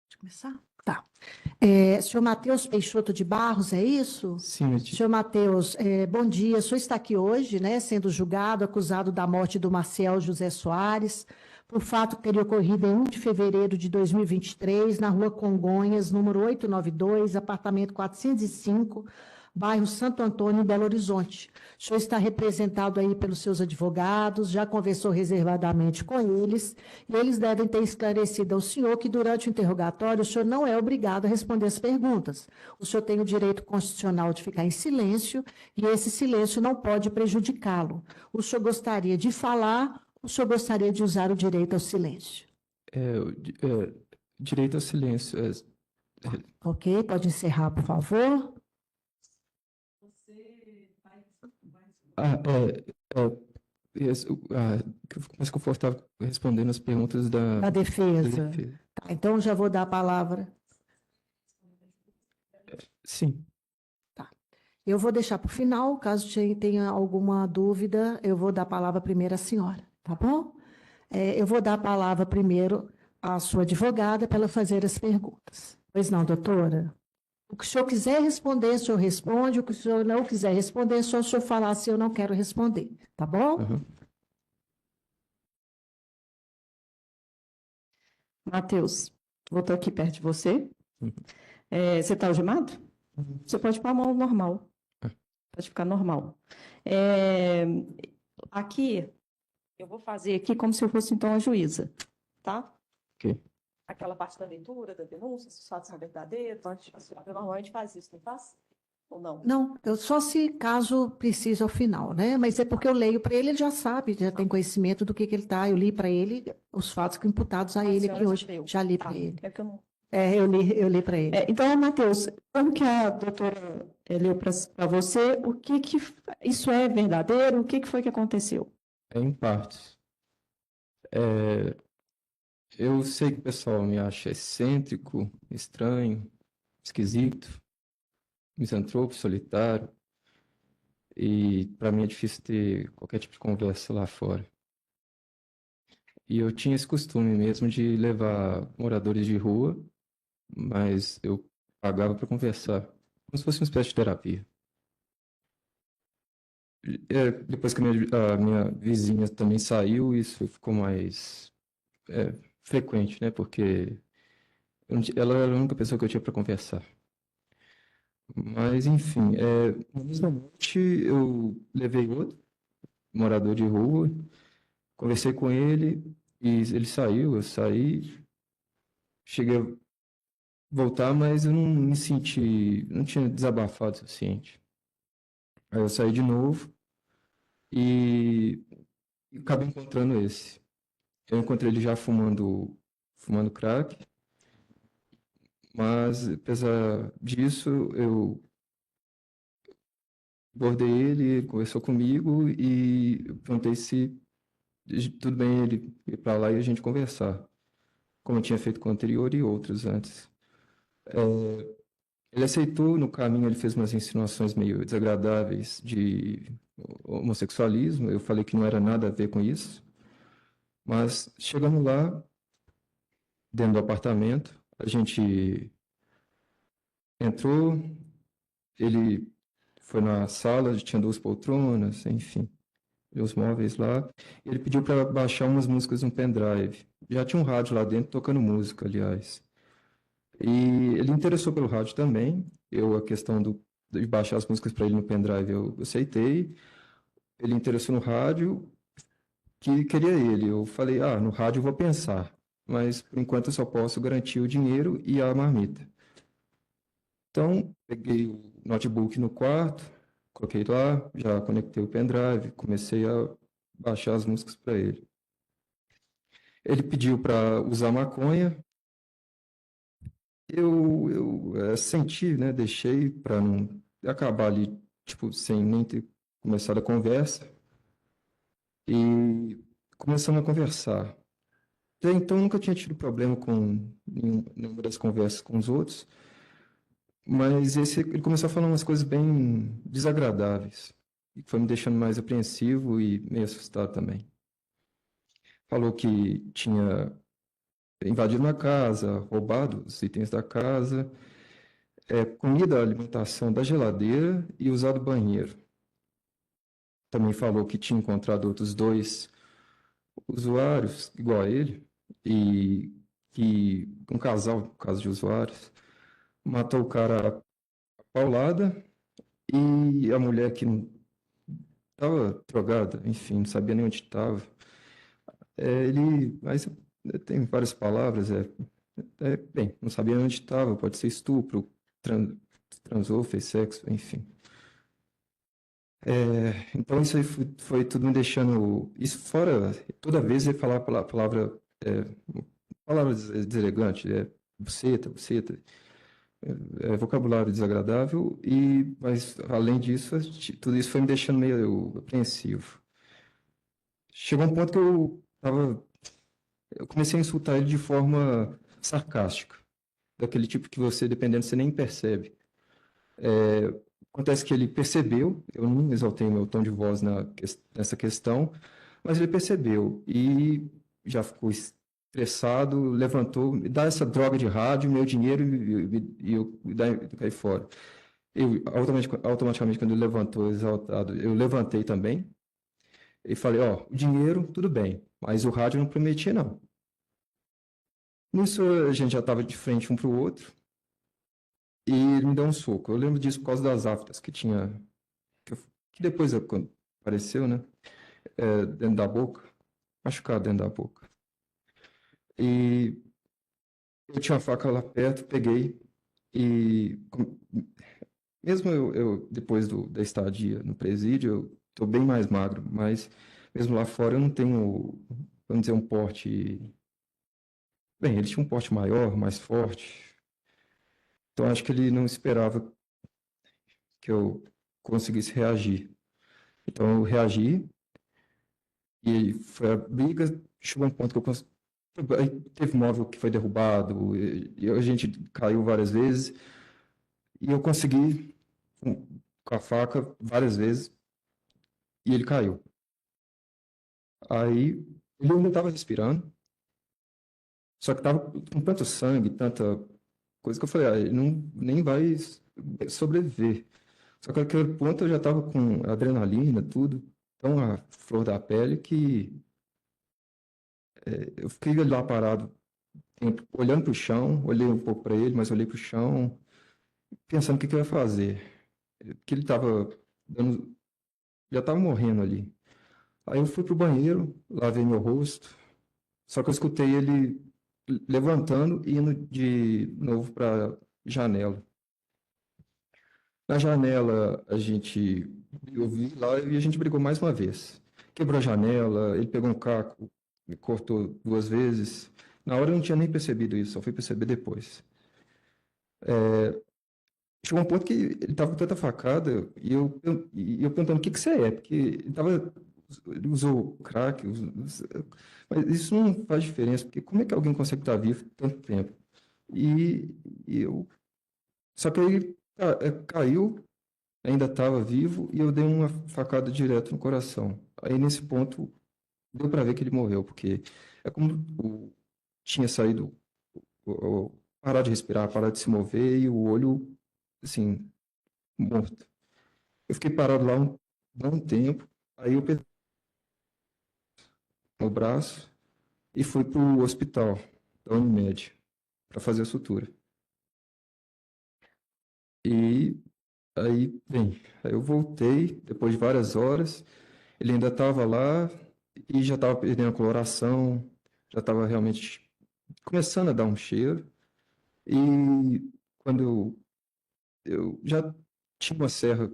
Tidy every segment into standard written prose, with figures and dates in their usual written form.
Pode começar? Tá. Senhor Matheus Peixoto de Barros, é isso? Sim, Senhor Matheus, bom dia. O senhor está aqui hoje, né, sendo julgado, acusado da morte do Marcial José Soares, por fato que teria ocorrido em 1 de fevereiro de 2023, na rua Congonhas, número 892, apartamento 405, bairro Santo Antônio, em Belo Horizonte. O senhor está representado aí pelos seus advogados, já conversou reservadamente com eles, e eles devem ter esclarecido ao senhor que, durante o interrogatório, o senhor não é obrigado a responder as perguntas. O senhor tem o direito constitucional de ficar em silêncio, e esse silêncio não pode prejudicá-lo. O senhor gostaria de falar, o senhor gostaria de usar o direito ao silêncio? direito ao silêncio. Ok, pode encerrar, por favor. Ah, que eu fico mais confortável respondendo as perguntas Da da defesa. defesa. Tá, então, já vou dar a palavra. Sim. Tá. Eu vou deixar para o final, caso tenha alguma dúvida, eu vou dar a palavra primeiro à senhora, tá bom? Eu vou dar a palavra primeiro à sua advogada para ela fazer as perguntas. Pois não, doutora? O que o senhor quiser responder, o senhor responde. O que o senhor não quiser responder, é só o senhor falar se eu não quero responder, tá bom? Aham. Matheus, voltou aqui perto de você. Uhum. Você está algemado? Você pode pôr a mão normal. Ah. Pode ficar normal. É, Aqui, eu vou fazer aqui como se eu fosse, então, a juíza, tá? Ok. Aquela parte da leitura, da denúncia, se os fatos são verdadeiros, normalmente faz isso, não faz? Ou não? Não, eu só se caso precise ao final, né? Mas é porque eu leio para ele, ele já sabe, já tem conhecimento do que ele está. Eu li para ele os fatos imputados a ele aqui hoje. Já li para ele. É que eu não... Eu li para ele. Então, Matheus, como que a doutora leu para você, isso é verdadeiro? O que foi que aconteceu? Em partes. Eu sei que o pessoal me acha excêntrico, estranho, esquisito, misantropo, solitário, e para mim é difícil ter qualquer tipo de conversa lá fora. E eu tinha esse costume mesmo de levar moradores de rua, mas eu pagava para conversar, como se fosse uma espécie de terapia. Depois que a minha vizinha também saiu, isso ficou mais frequente, né? Porque ela era a única pessoa que eu tinha para conversar. Mas, enfim, na mesma noite eu levei outro morador de rua, conversei com ele e ele saiu, eu saí, cheguei a voltar, mas eu não me senti, não tinha desabafado o suficiente. Aí eu saí de novo e acabei encontrando esse. Eu encontrei ele já fumando crack, mas apesar disso, eu abordei ele, ele conversou comigo e eu perguntei se tudo bem ele ir para lá e a gente conversar, como eu tinha feito com o anterior e outros antes. Ele aceitou, no caminho ele fez umas insinuações meio desagradáveis de homossexualismo, eu falei que não era nada a ver com isso, mas chegamos lá, dentro do apartamento, a gente entrou, ele foi na sala, tinha duas poltronas, enfim, os móveis lá. Ele pediu para baixar umas músicas no pendrive. Já tinha um rádio lá dentro tocando música, aliás. E ele interessou pelo rádio também. A questão de baixar as músicas para ele no pendrive, eu aceitei. Ele interessou no rádio, que queria ele. Eu falei, no rádio eu vou pensar, mas por enquanto eu só posso garantir o dinheiro e a marmita. Então, peguei o notebook no quarto, coloquei lá, já conectei o pendrive, comecei a baixar as músicas para ele. Ele pediu para usar maconha, eu senti, né, deixei para não acabar ali, tipo, sem nem ter começado a conversa, e começamos a conversar. Até então, nunca tinha tido problema com nenhuma das conversas com os outros, mas ele começou a falar umas coisas bem desagradáveis, e foi me deixando mais apreensivo e meio assustado também. Falou que tinha invadido uma casa, roubado os itens da casa, comida, alimentação da geladeira e usado o banheiro. Também falou que tinha encontrado outros dois usuários igual a ele e que um casal, no caso de usuários, matou o cara a paulada e a mulher que estava drogada, enfim, não sabia nem onde estava. Mas tem várias palavras, bem, não sabia onde estava, pode ser estupro, transou, fez sexo, enfim. Então isso aí foi tudo me deixando, isso fora, toda vez ele falava a palavra deselegante, buceta, buceta, vocabulário desagradável, mas além disso, tudo isso foi me deixando meio apreensivo. Chegou um ponto que eu comecei a insultar ele de forma sarcástica, daquele tipo que você, dependendo, você nem percebe. Acontece que ele percebeu, eu não exaltei meu tom de voz nessa questão, mas ele percebeu e já ficou estressado, levantou, me dá essa droga de rádio, meu dinheiro e eu caí fora. Eu, automaticamente, quando ele levantou exaltado, eu levantei também e falei, ó, o dinheiro, tudo bem, mas o rádio eu não prometia, não. Nisso a gente já estava de frente um para o outro e ele me deu um soco. Eu lembro disso por causa das aftas que tinha, que, eu- que depois quando apareceu, né, dentro da boca, machucado dentro da boca. E eu tinha uma faca lá perto, peguei e mesmo eu depois da estadia no presídio, eu estou bem mais magro, mas mesmo lá fora eu não tenho, vamos dizer, um porte. Bem, ele tinha um porte maior, mais forte, então acho que ele não esperava que eu conseguisse reagir. Então eu reagi e foi a briga, chegou um ponto que eu consegui. Aí teve móvel que foi derrubado, e a gente caiu várias vezes, e eu consegui com a faca várias vezes, e ele caiu. Aí ele ainda estava respirando, só que estava com tanto sangue, tanta coisa que eu falei, ele não, nem vai sobreviver. Só que naquele ponto eu já estava com adrenalina, tudo, tão a flor da pele que eu fiquei lá parado, olhando para o chão, olhei um pouco para ele, mas olhei para o chão, pensando o que eu ia fazer. Que ele estava dando, já estava morrendo ali. Aí eu fui pro banheiro, lavei meu rosto, só que eu escutei ele levantando e indo de novo para janela. Na janela, eu vi lá e a gente brigou mais uma vez. Quebrou a janela, ele pegou um caco, me cortou duas vezes. Na hora eu não tinha nem percebido isso, só fui perceber depois. Chegou um ponto que ele estava com tanta facada e eu perguntando o que você é, porque ele usou crack, mas isso não faz diferença, porque como é que alguém consegue estar vivo tanto tempo? E, e eu, só que ele caiu, ainda estava vivo e eu dei uma facada direto no coração. Aí nesse ponto deu para ver que ele morreu, porque é como tinha saído, parar de respirar, parar de se mover e o olho, assim, morto. Eu fiquei parado lá um bom tempo, aí eu perdi o braço e fui para o hospital da Unimed para fazer a sutura. E aí eu voltei depois de várias horas, ele ainda estava lá e já estava perdendo a coloração, já estava realmente começando a dar um cheiro. E quando eu já tinha uma serra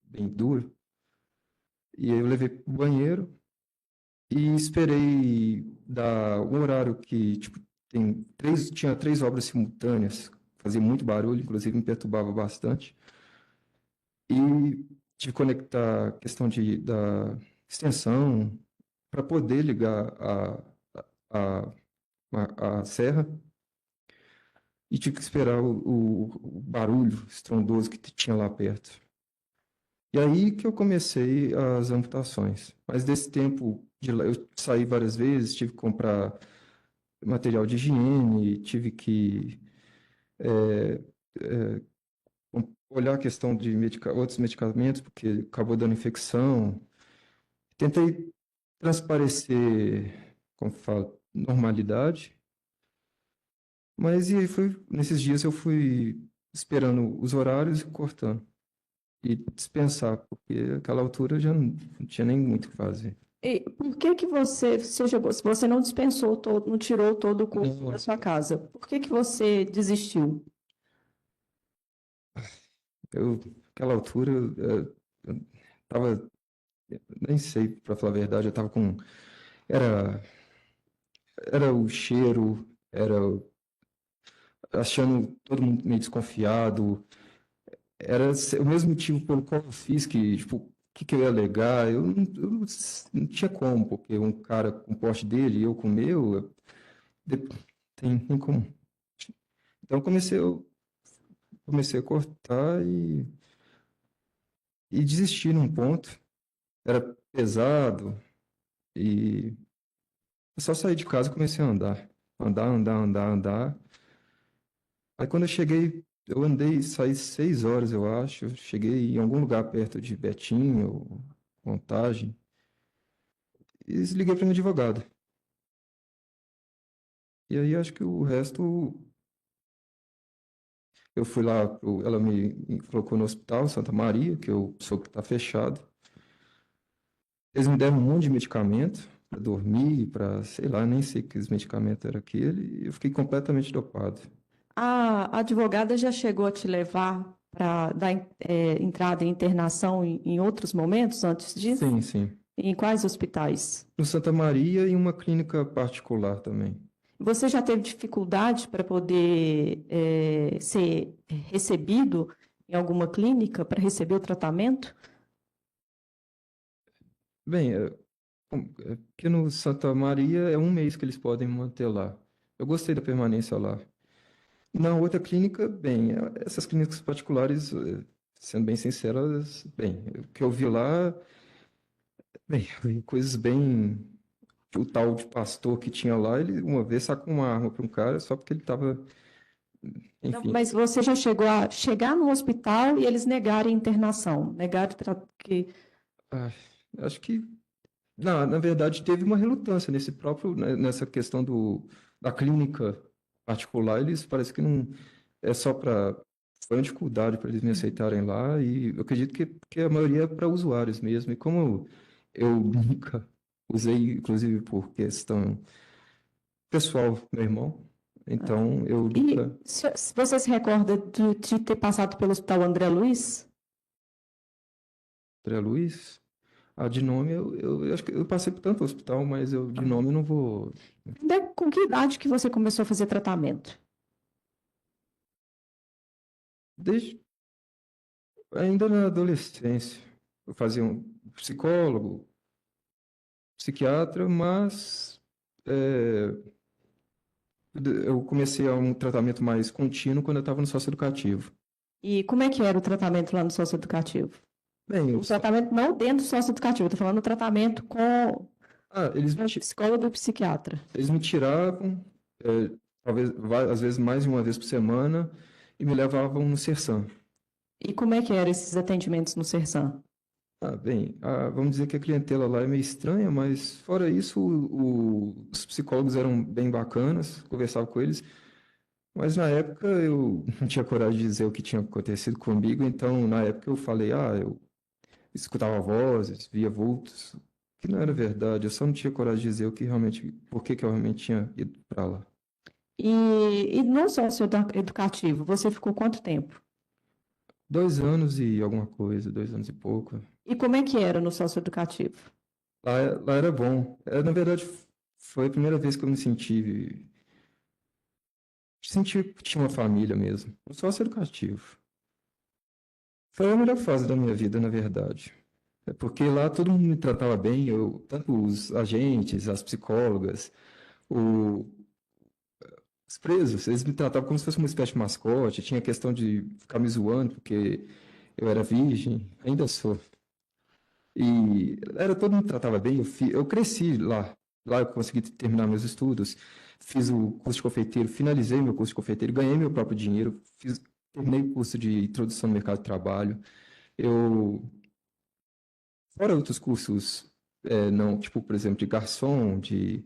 bem dura, e aí eu levei para o banheiro, e esperei dar um horário que, tipo, tinha 3 obras simultâneas, fazia muito barulho, inclusive me perturbava bastante. E tive que conectar a questão da extensão para poder ligar a, a serra e tive que esperar o barulho estrondoso que tinha lá perto. E aí que eu comecei as amputações. Mas desse tempo de lá, eu saí várias vezes, tive que comprar material de higiene, tive que é, é, olhar a questão de outros medicamentos, porque acabou dando infecção. Tentei transparecer, como falo, normalidade, mas e aí nesses dias eu fui esperando os horários e cortando. E dispensar, porque aquela altura já não tinha nem muito o que fazer. E por que que você chegou, se você não dispensou todo, não tirou todo o corpo da Não, sua casa, por que que você desistiu? eu, aquela altura, eu tava, nem sei, para falar a verdade, eu tava com, era, era o cheiro, era achando todo mundo meio desconfiado, era o mesmo motivo pelo qual eu fiz, que, tipo, o que que eu ia alegar, eu não tinha como, porque um cara com o porte dele e eu com o meu, de- tem como. Então comecei a cortar e desisti num ponto. Era pesado e eu só saí de casa e comecei a andar. Andar, andar, andar, andar. Aí quando eu cheguei, eu andei, saí 6 horas, eu acho. Cheguei em algum lugar perto de Betim ou Contagem e liguei para meu advogado. E aí acho que o resto, eu fui lá, ela me colocou no hospital Santa Maria, que eu soube que está fechado. Eles me deram um monte de medicamento para dormir, para, sei lá, nem sei que medicamento era aquele, e eu fiquei completamente dopado. A advogada já chegou a te levar para dar entrada em internação em outros momentos antes disso? Sim, sim. Em quais hospitais? No Santa Maria e uma clínica particular também. Você já teve dificuldade para poder ser recebido em alguma clínica para receber o tratamento? Bem, porque no Santa Maria é um mês que eles podem manter lá. Eu gostei da permanência lá. Na outra clínica, bem, essas clínicas particulares, sendo bem sinceras, bem, o que eu vi lá, bem, eu vi coisas bem. O tal de pastor que tinha lá, ele uma vez sacou uma arma para um cara só porque ele estava, Não, enfim. mas você já chegou a chegar no hospital e eles negarem a internação, negaram que Ah, acho que, não, na verdade, teve uma relutância nessa questão da clínica particular. Eles parece que não é só para. Foi uma dificuldade para eles me aceitarem lá, e eu acredito que a maioria é para usuários mesmo. E como eu nunca usei, inclusive por questão pessoal, meu irmão, então eu E nunca. se você se recorda de ter passado pelo Hospital André Luiz? André Luiz. Ah, de nome, eu acho que eu passei por tanto hospital, mas eu de nome eu não vou. Com que idade que você começou a fazer tratamento? Desde ainda na adolescência, eu fazia um psicólogo, psiquiatra, mas eu comecei a um tratamento mais contínuo quando eu estava no socioeducativo. E como é que era o tratamento lá no socioeducativo? Bem, O tratamento não dentro do socioeducativo, estou falando do tratamento com eles o psicólogo e o psiquiatra. eles me tiravam, talvez às vezes mais de uma vez por semana, e me levavam no Sersan. E como é que eram esses atendimentos no Sersan? Ah, bem, vamos dizer que a clientela lá é meio estranha, mas fora isso, os psicólogos eram bem bacanas, conversava com eles, mas na época eu não tinha coragem de dizer o que tinha acontecido comigo, então na época eu falei, eu escutava vozes, via vultos, que não era verdade, eu só não tinha coragem de dizer o que realmente, por que que eu realmente tinha ido para lá. E no socioeducativo, você ficou quanto tempo? 2 anos e alguma coisa, 2 anos e pouco. E como é que era no socioeducativo? Lá era bom. Na verdade, foi a primeira vez que eu me senti que tinha uma família mesmo. Um sócio educativo. Foi a melhor fase da minha vida, na verdade. É porque lá todo mundo me tratava bem, tanto os agentes, as psicólogas, o- os presos, eles me tratavam como se fosse uma espécie de mascote, tinha questão de ficar me zoando, porque eu era virgem, ainda sou. Todo mundo me tratava bem, eu cresci lá. Lá eu consegui terminar meus estudos, fiz o curso de confeiteiro, finalizei meu curso de confeiteiro, ganhei meu próprio dinheiro, terminei o curso de introdução no mercado de trabalho. Eu, fora outros cursos, não, tipo, por exemplo, de garçom, de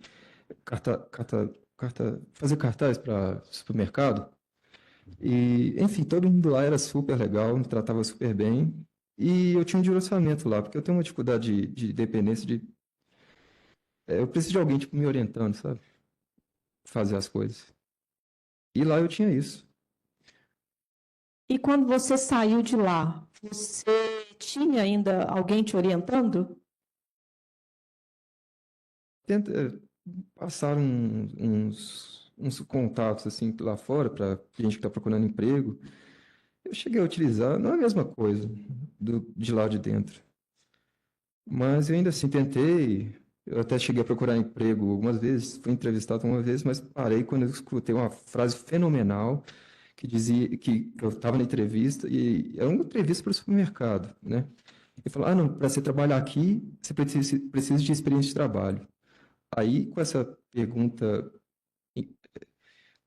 fazer cartaz para supermercado. Enfim, todo mundo lá era super legal, me tratava super bem. E eu tinha um direcionamento lá, porque eu tenho uma dificuldade de dependência eu preciso de alguém, tipo, me orientando, sabe? Fazer as coisas. E lá eu tinha isso. E quando você saiu de lá, você tinha ainda alguém te orientando? Tenta, passaram uns contatos, assim, lá fora, para gente que está procurando emprego. Eu cheguei a utilizar, não é a mesma coisa de lá de dentro. Mas eu ainda assim tentei. Eu até cheguei a procurar emprego algumas vezes, fui entrevistado uma vez, mas parei quando eu escutei uma frase fenomenal que dizia que eu estava na entrevista e era uma entrevista para o supermercado, né? E falou: ah, não, para você trabalhar aqui, você precisa de experiência de trabalho. Aí, com essa pergunta,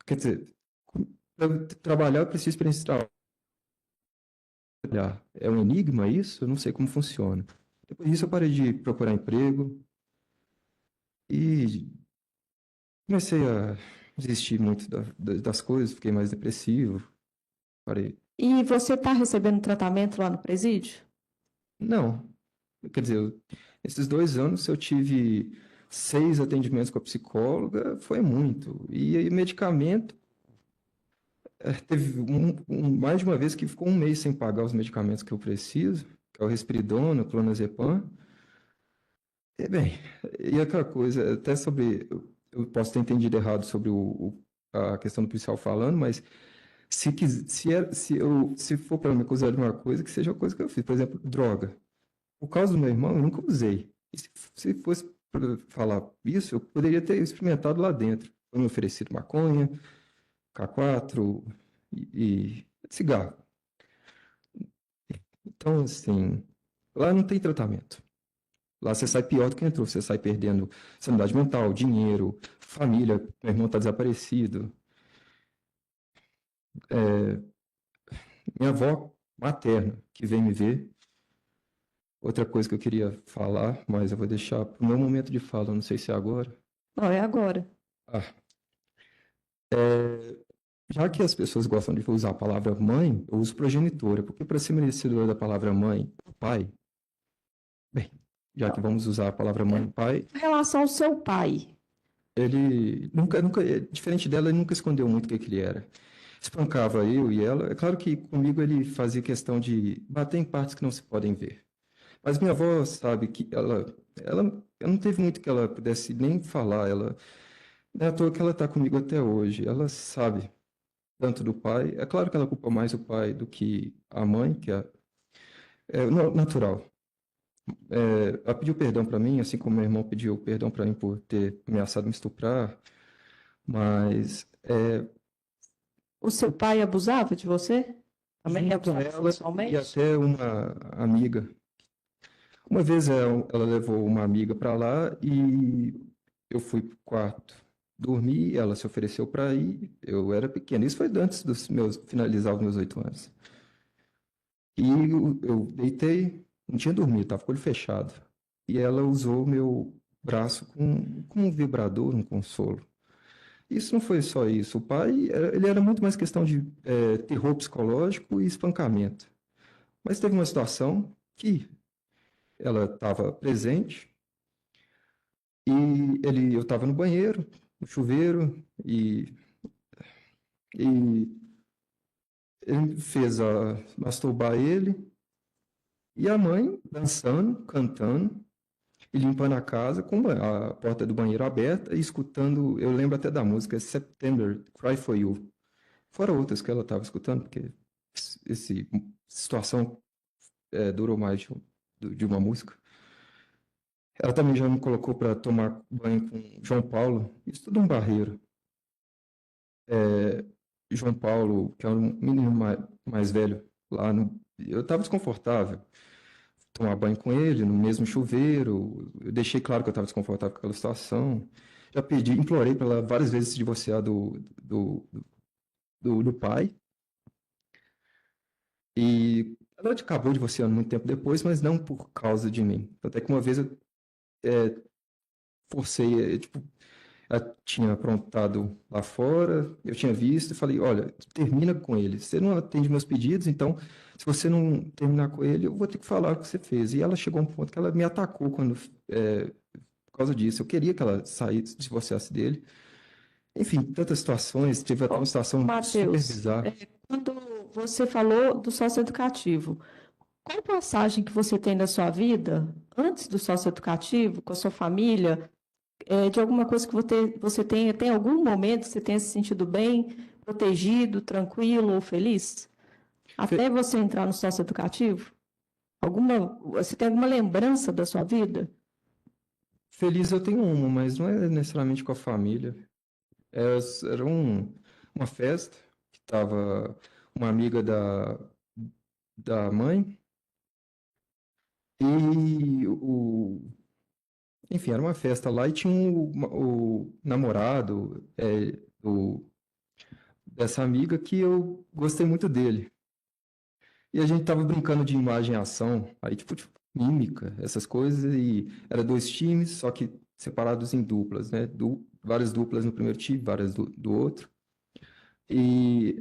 quer dizer, para eu trabalhar, eu preciso de experiência de trabalhar. É um enigma isso? Eu não sei como funciona. Depois disso, eu parei de procurar emprego e comecei a desistir muito das coisas, fiquei mais depressivo, parei. E você está recebendo tratamento lá no presídio? Não, quer dizer, esses 2 anos eu tive 6 atendimentos com a psicóloga, foi muito. E aí, medicamento, teve mais de uma vez que ficou um mês sem pagar os medicamentos que eu preciso, que é o Risperidona, o Clonazepam. E bem, e outra coisa, até sobre, eu posso ter entendido errado sobre a questão do policial falando, mas se for para me acusar de uma coisa, que seja uma coisa que eu fiz. Por exemplo, droga. Por causa do meu irmão, eu nunca usei. E se fosse pra falar isso, eu poderia ter experimentado lá dentro. Foi me oferecido maconha, K4 e cigarro. Então, assim, lá não tem tratamento. Lá você sai pior do que entrou. Você sai perdendo sanidade mental, dinheiro, família. Meu irmão está desaparecido. É, minha avó materna, que vem me ver. Outra coisa que eu queria falar, mas eu vou deixar para o meu momento de fala, não sei se é agora. Não, é agora. Ah, é, já que as pessoas gostam de usar a palavra mãe, eu uso progenitora, porque para ser merecedor da palavra mãe, pai, bem, já que vamos usar a palavra mãe e pai, Em relação ao seu pai, ele nunca, diferente dela, ele nunca escondeu muito o que ele era. Espancava eu e ela. É claro que comigo ele fazia questão de bater em partes que não se podem ver. Mas minha avó sabe que ela não teve muito que ela pudesse nem falar. Ela, não é à toa que ela está comigo até hoje. Ela sabe tanto do pai. É claro que ela culpa mais o pai do que a mãe, que é natural. Ela pediu perdão para mim, assim como meu irmão pediu perdão para mim por ter ameaçado me estuprar. Mas o seu pai abusava de você? Também junto com abusava ela e sexualmente? até uma amiga. Uma vez ela levou uma amiga para lá e eu fui pro quarto dormir, ela se ofereceu para ir, eu era pequeno. Isso foi antes dos meus finalizar os meus 8 anos. E eu deitei, não tinha dormido, estava com o olho fechado. E ela usou o meu braço como um vibrador, um consolo. Isso não foi só isso. O pai, ele era muito mais questão de terror psicológico e espancamento. Mas teve uma situação que ela estava presente e eu estava no banheiro, no chuveiro, e ele fez masturbar ele, e a mãe dançando, cantando. e limpando a casa com a porta do banheiro aberta e escutando, eu lembro até da música September, Cry for You. Fora outras que ela estava escutando, porque essa situação durou mais de uma música. Ela também já me colocou para tomar banho com João Paulo, isso tudo um barreiro. João Paulo, que é um menino mais velho, lá no... Eu estava desconfortável. Tomar banho com ele no mesmo chuveiro. Eu deixei claro que eu estava desconfortável com aquela situação. Já pedi, implorei para ela várias vezes se divorciar do pai. E ela acabou divorciando muito tempo depois, mas não por causa de mim. Até que uma vez eu forcei, tipo, ela tinha aprontado lá fora, eu tinha visto e falei, olha, termina com ele. Você não atende meus pedidos, então, se você não terminar com ele, eu vou ter que falar o que você fez. E ela chegou a um ponto que ela me atacou por causa disso. Eu queria que ela saísse, se divorciasse dele. Enfim, tantas situações, teve até uma situação super Matheus, bizarra. quando você falou do socioeducativo, qual passagem que você tem da sua vida, antes do socioeducativo, com a sua família, de alguma coisa que você tem algum momento que você tenha se sentido bem, protegido, tranquilo ou feliz? Até você entrar no socioeducativo? Você tem alguma lembrança da sua vida? Feliz eu tenho uma, mas não é necessariamente com a família. Era uma festa que estava uma amiga da mãe e enfim, era uma festa lá e tinha o namorado dessa amiga que eu gostei muito dele. E a gente tava brincando de imagem e ação, aí tipo mímica, essas coisas, e era dois times, só que separados em duplas, né? Várias duplas no primeiro time, várias do outro. E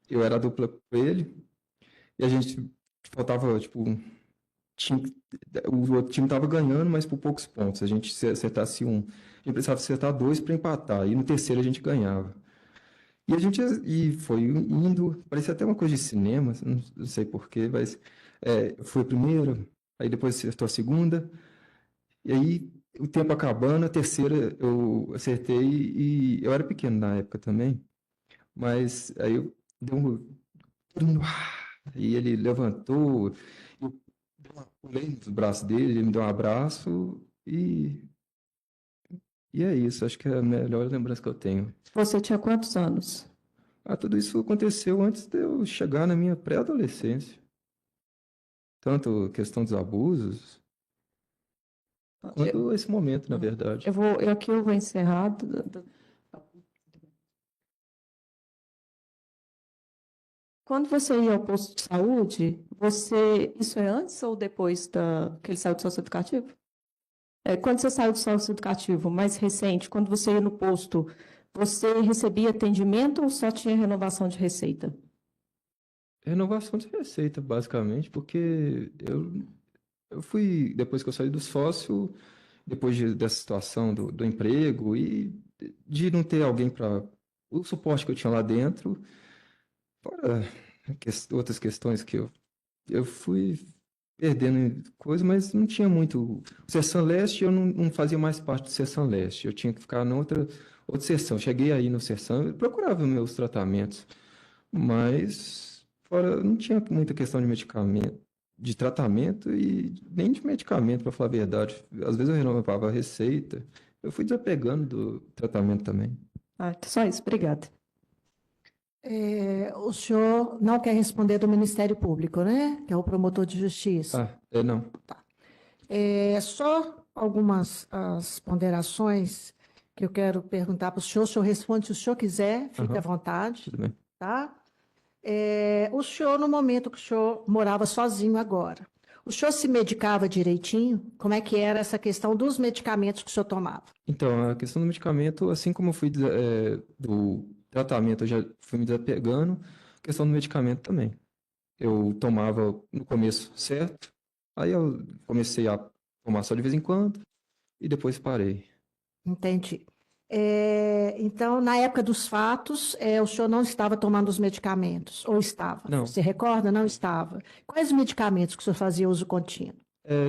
eu era a dupla com ele, e a gente faltava, tipo, tinha, o outro time estava ganhando, mas por poucos pontos. A gente, se acertasse um, a gente precisava acertar dois para empatar, e no terceiro a gente ganhava. E foi indo, parecia até uma coisa de cinema, não sei porquê, mas foi a primeira, aí depois acertou a segunda, e aí o tempo acabando, a terceira eu acertei, e eu era pequeno na época também, mas aí eu dei e ele levantou, eu pulei nos braços dele, ele me deu um abraço, e é isso, acho que é a melhor lembrança que eu tenho. Você tinha quantos anos? Tudo isso aconteceu antes de eu chegar na minha pré-adolescência. Tanto questão dos abusos, quanto esse momento, na verdade. Aqui eu vou encerrar. Quando você ia ao posto de saúde, isso é antes ou depois que ele saiu do socioeducativo? Quando você saiu do socioeducativo, mais recente, quando você ia no posto, você recebia atendimento ou só tinha renovação de receita? Renovação de receita, basicamente, porque eu fui, depois que eu saí do sócio, dessa situação do emprego e de não ter alguém para o suporte que eu tinha lá dentro, fora outras questões que eu fui perdendo coisa, mas não tinha muito. O Seção Leste, eu não fazia mais parte do Seção Leste, eu tinha que ficar na outra seção. Cheguei aí no Seção, eu procurava meus tratamentos, mas fora, não tinha muita questão de medicamento, de tratamento e nem de medicamento, para falar a verdade. Às vezes eu renovava a receita, eu fui desapegando do tratamento também. Só isso, obrigada. O senhor não quer responder do Ministério Público, né? Que é o promotor de justiça. Não. Só algumas as ponderações que eu quero perguntar para o senhor responde se o senhor quiser, fique à vontade, Tudo bem. tá? O senhor, no momento que o senhor morava sozinho agora, o senhor se medicava direitinho? Como é que era essa questão dos medicamentos que o senhor tomava? Então, a questão do medicamento, assim como eu fui do tratamento, eu já fui me desapegando, a questão do medicamento também. Eu tomava no começo certo, aí eu comecei a tomar só de vez em quando e depois parei. Entendi. Então, na época dos fatos, o senhor não estava tomando os medicamentos, ou estava? Não. Você recorda? Não estava. Quais medicamentos que o senhor fazia uso contínuo?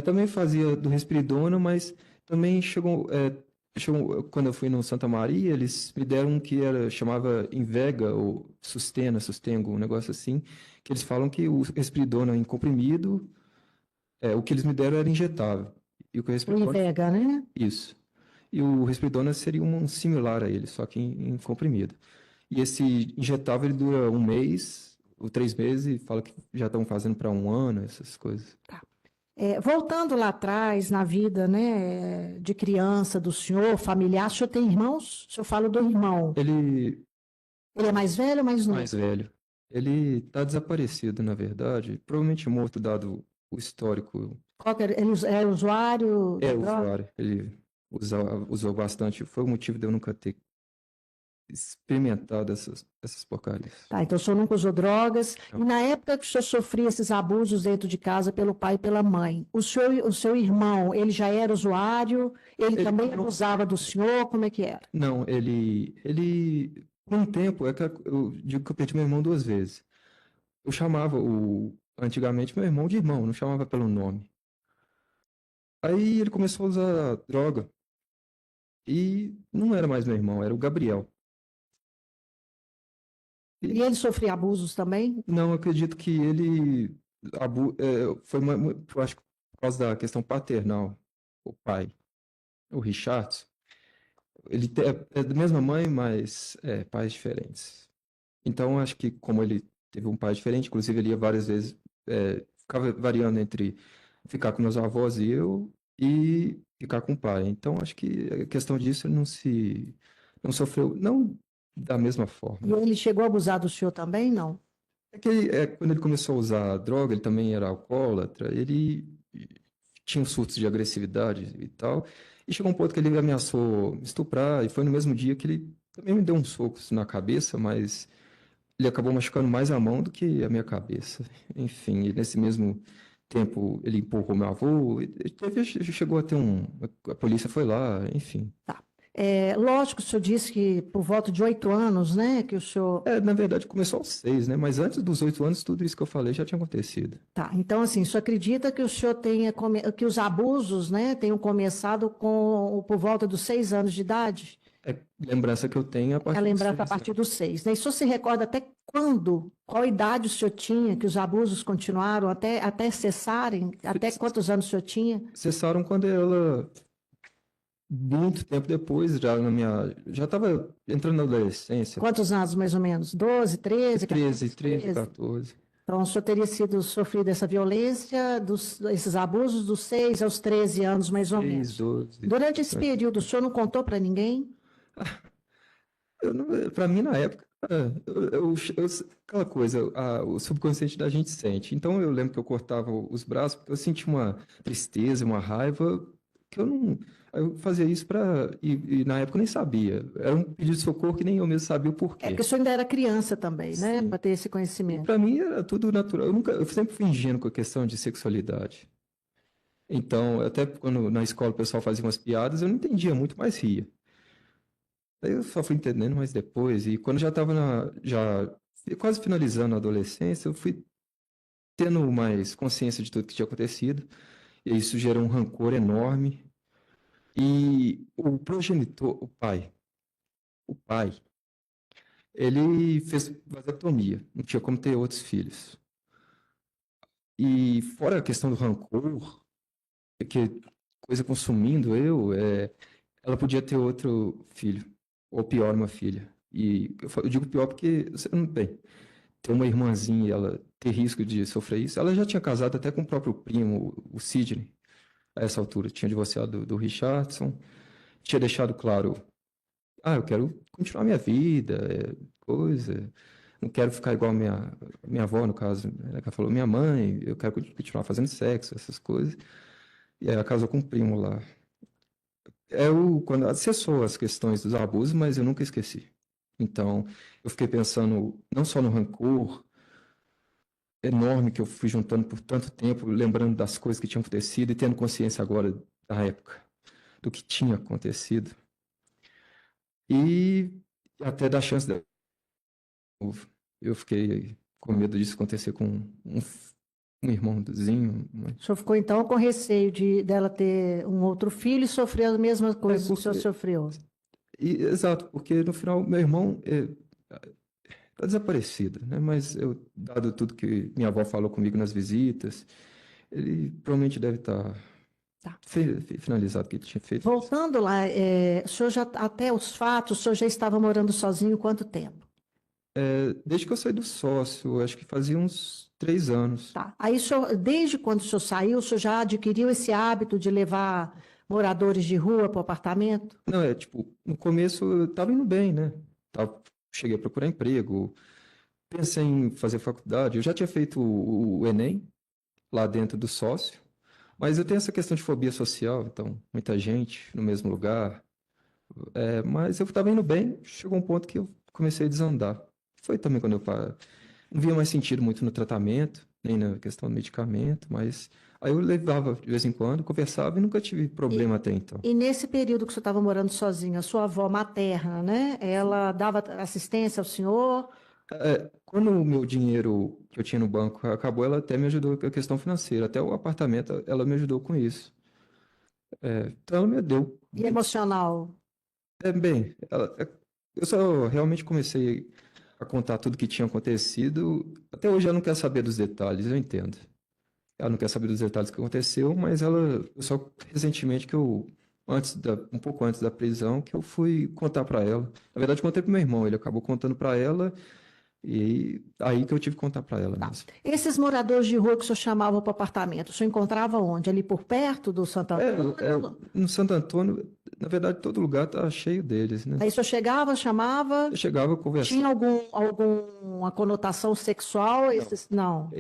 Também fazia do Risperidona, mas também quando eu fui no Santa Maria, eles me deram um que chamava Invega ou Sustengo, um negócio assim, que eles falam que o Risperidona em comprimido, o que eles me deram era injetável. E o que o O Risperidona, Invega, né? isso. E o Risperidona seria um similar a ele, só que em comprimido. E esse injetável ele dura 1 mês ou 3 meses e fala que já estão fazendo para 1 ano, essas coisas. Voltando lá atrás, na vida, né, de criança do senhor, familiar, o senhor tem irmãos? O senhor fala do irmão. Ele Ele é mais velho ou mais mais novo? velho. Ele está desaparecido, na verdade. Provavelmente morto, dado o histórico. Ele é usuário É de droga? usuário. Ele usou bastante. Foi o motivo de eu nunca ter experimentado essas porcarias. Tá, então o senhor nunca usou drogas. E Não. na época que o senhor sofria esses abusos dentro de casa pelo pai e pela mãe, o seu irmão, ele já era usuário? Ele Ele, também abusava do senhor? Como é que era? não, por um tempo, eu digo que eu perdi meu irmão 2 vezes. Eu chamava antigamente meu irmão de irmão, não chamava pelo nome. Aí ele começou a usar droga e não era mais meu irmão, era o Gabriel. E ele sofria abusos também? Não, eu acredito que ele foi eu acho que por causa da questão paternal, o pai, o Richard, é da mesma mãe, mas pais diferentes. Então, acho que como ele teve um pai diferente, inclusive ele ia várias vezes, ficava variando entre ficar com meus avós e eu e ficar com o pai. Então, acho que a questão disso ele não sofreu, não da mesma E forma. ele chegou a abusar do senhor também? Não. Quando ele começou a usar droga, ele também era alcoólatra, ele tinha surtos de agressividade e tal, e chegou um ponto que ele ameaçou me estuprar, e foi no mesmo dia que ele também me deu uns socos na cabeça, mas ele acabou machucando mais a mão do que a minha cabeça. Enfim, e nesse mesmo tempo ele empurrou meu avô, chegou a ter a polícia foi lá, enfim. Tá. Lógico, o senhor disse que por volta de 8 anos, né, que o senhor. Na verdade começou aos 6, né? Mas antes dos 8 anos, tudo isso que eu falei já tinha acontecido. Tá, então assim, o senhor acredita que o senhor que os abusos, né, tenham começado por volta dos 6 anos de idade? Lembrança que eu tenho a É a partir dos lembrança a 6 partir anos. dos 6, né? E o senhor se recorda até quando, qual idade o senhor tinha, que os abusos continuaram até cessarem? Até quantos anos o senhor tinha? Cessaram quando ela, muito tempo depois, já estava entrando na adolescência, Quantos anos, mais ou menos? 12, 13, 14, 13, 13? 14. Então, o senhor teria sofrido essa violência, esses abusos dos 6 aos 13 anos, mais ou 6, menos. 12. Durante esse período, o senhor não contou para ninguém? Para mim, na época, aquela coisa, o subconsciente da gente sente. Então, eu lembro que eu cortava os braços, porque eu sentia uma tristeza, uma raiva, que eu não. Eu fazia isso e na época eu nem sabia. Era um pedido de socorro que nem eu mesmo sabia o É porque porquê. o senhor ainda era criança também, né? Sim. Para ter esse E conhecimento. para mim era tudo natural. Eu sempre fui ingênuo com a questão de sexualidade. Então, até quando na escola o pessoal fazia umas piadas, eu não entendia muito, mas ria. Daí eu só fui entendendo mais depois. E quando já estava já quase finalizando a adolescência, eu fui tendo mais consciência de tudo que tinha acontecido. E isso gerou um rancor enorme. E o progenitor, o pai, ele fez vasectomia. Não tinha como ter outros filhos. E fora a questão do rancor, que coisa consumindo ela podia ter outro filho, ou pior, uma filha. E eu digo pior porque, você não bem, ter uma irmãzinha e ela ter risco de sofrer isso. Ela já tinha casado até com o próprio primo, o Sidney, a essa altura. Tinha divorciado do Richardson, tinha deixado claro, eu quero continuar minha vida, coisa. Não quero ficar igual a minha avó, no caso, né, que ela falou, minha mãe, eu quero continuar fazendo sexo, essas coisas. E aí ela casou com um primo lá. Quando acessou as questões dos abusos, mas eu nunca esqueci. Então, eu fiquei pensando não só no rancor enorme que eu fui juntando por tanto tempo, lembrando das coisas que tinham acontecido e tendo consciência agora da época, do que tinha acontecido. E até da chance de novo. Eu fiquei com medo disso acontecer com um irmãozinho. O senhor ficou, então, com receio dela ter um outro filho e sofrer as mesmas coisas que o senhor porque, sofreu. exato, porque no final meu irmão está desaparecido, né? Mas eu, dado tudo que minha avó falou comigo nas visitas, ele provavelmente deve estar Tá. finalizado o que ele tinha feito. Voltando lá, o senhor já, até os fatos, o senhor já estava morando sozinho quanto tempo? Desde que eu saí do sócio, acho que fazia uns 3 anos. Tá. Aí, o senhor, desde quando o senhor saiu, o senhor já adquiriu esse hábito de levar moradores de rua para o apartamento? Não, tipo, no começo eu estava indo bem, né? Cheguei a procurar emprego, pensei em fazer faculdade, eu já tinha feito o Enem lá dentro do sócio, mas eu tenho essa questão de fobia social, então, muita gente no mesmo lugar. Mas eu estava indo bem, chegou um ponto que eu comecei a desandar. Foi também quando não via mais sentido muito no tratamento, nem na questão do medicamento, mas aí eu levava de vez em quando, conversava e nunca tive problema até então. E nesse período que o senhor estava morando sozinho, a sua avó materna, né? Ela dava assistência ao senhor? Quando o meu dinheiro que eu tinha no banco acabou, ela até me ajudou com a questão financeira, até o apartamento ela me ajudou com isso. Então ela me deu. E emocional? Bem, eu só realmente comecei a contar tudo que tinha acontecido. Até hoje ela não quer saber dos detalhes, eu entendo. Ela não quer saber dos detalhes que aconteceu, mas eu só recentemente um pouco antes da prisão, que eu fui contar para ela. Na verdade, contei pro meu irmão, ele acabou contando para ela e aí que eu tive que contar para ela mesmo. Esses moradores de rua que o senhor chamava para o apartamento, o senhor encontrava onde? Ali por perto do Santo Antônio? No Santo Antônio, na verdade, todo lugar tá cheio deles, né? Aí o senhor chegava, chamava, Eu chegava, tinha conversava. alguma conotação sexual? Não.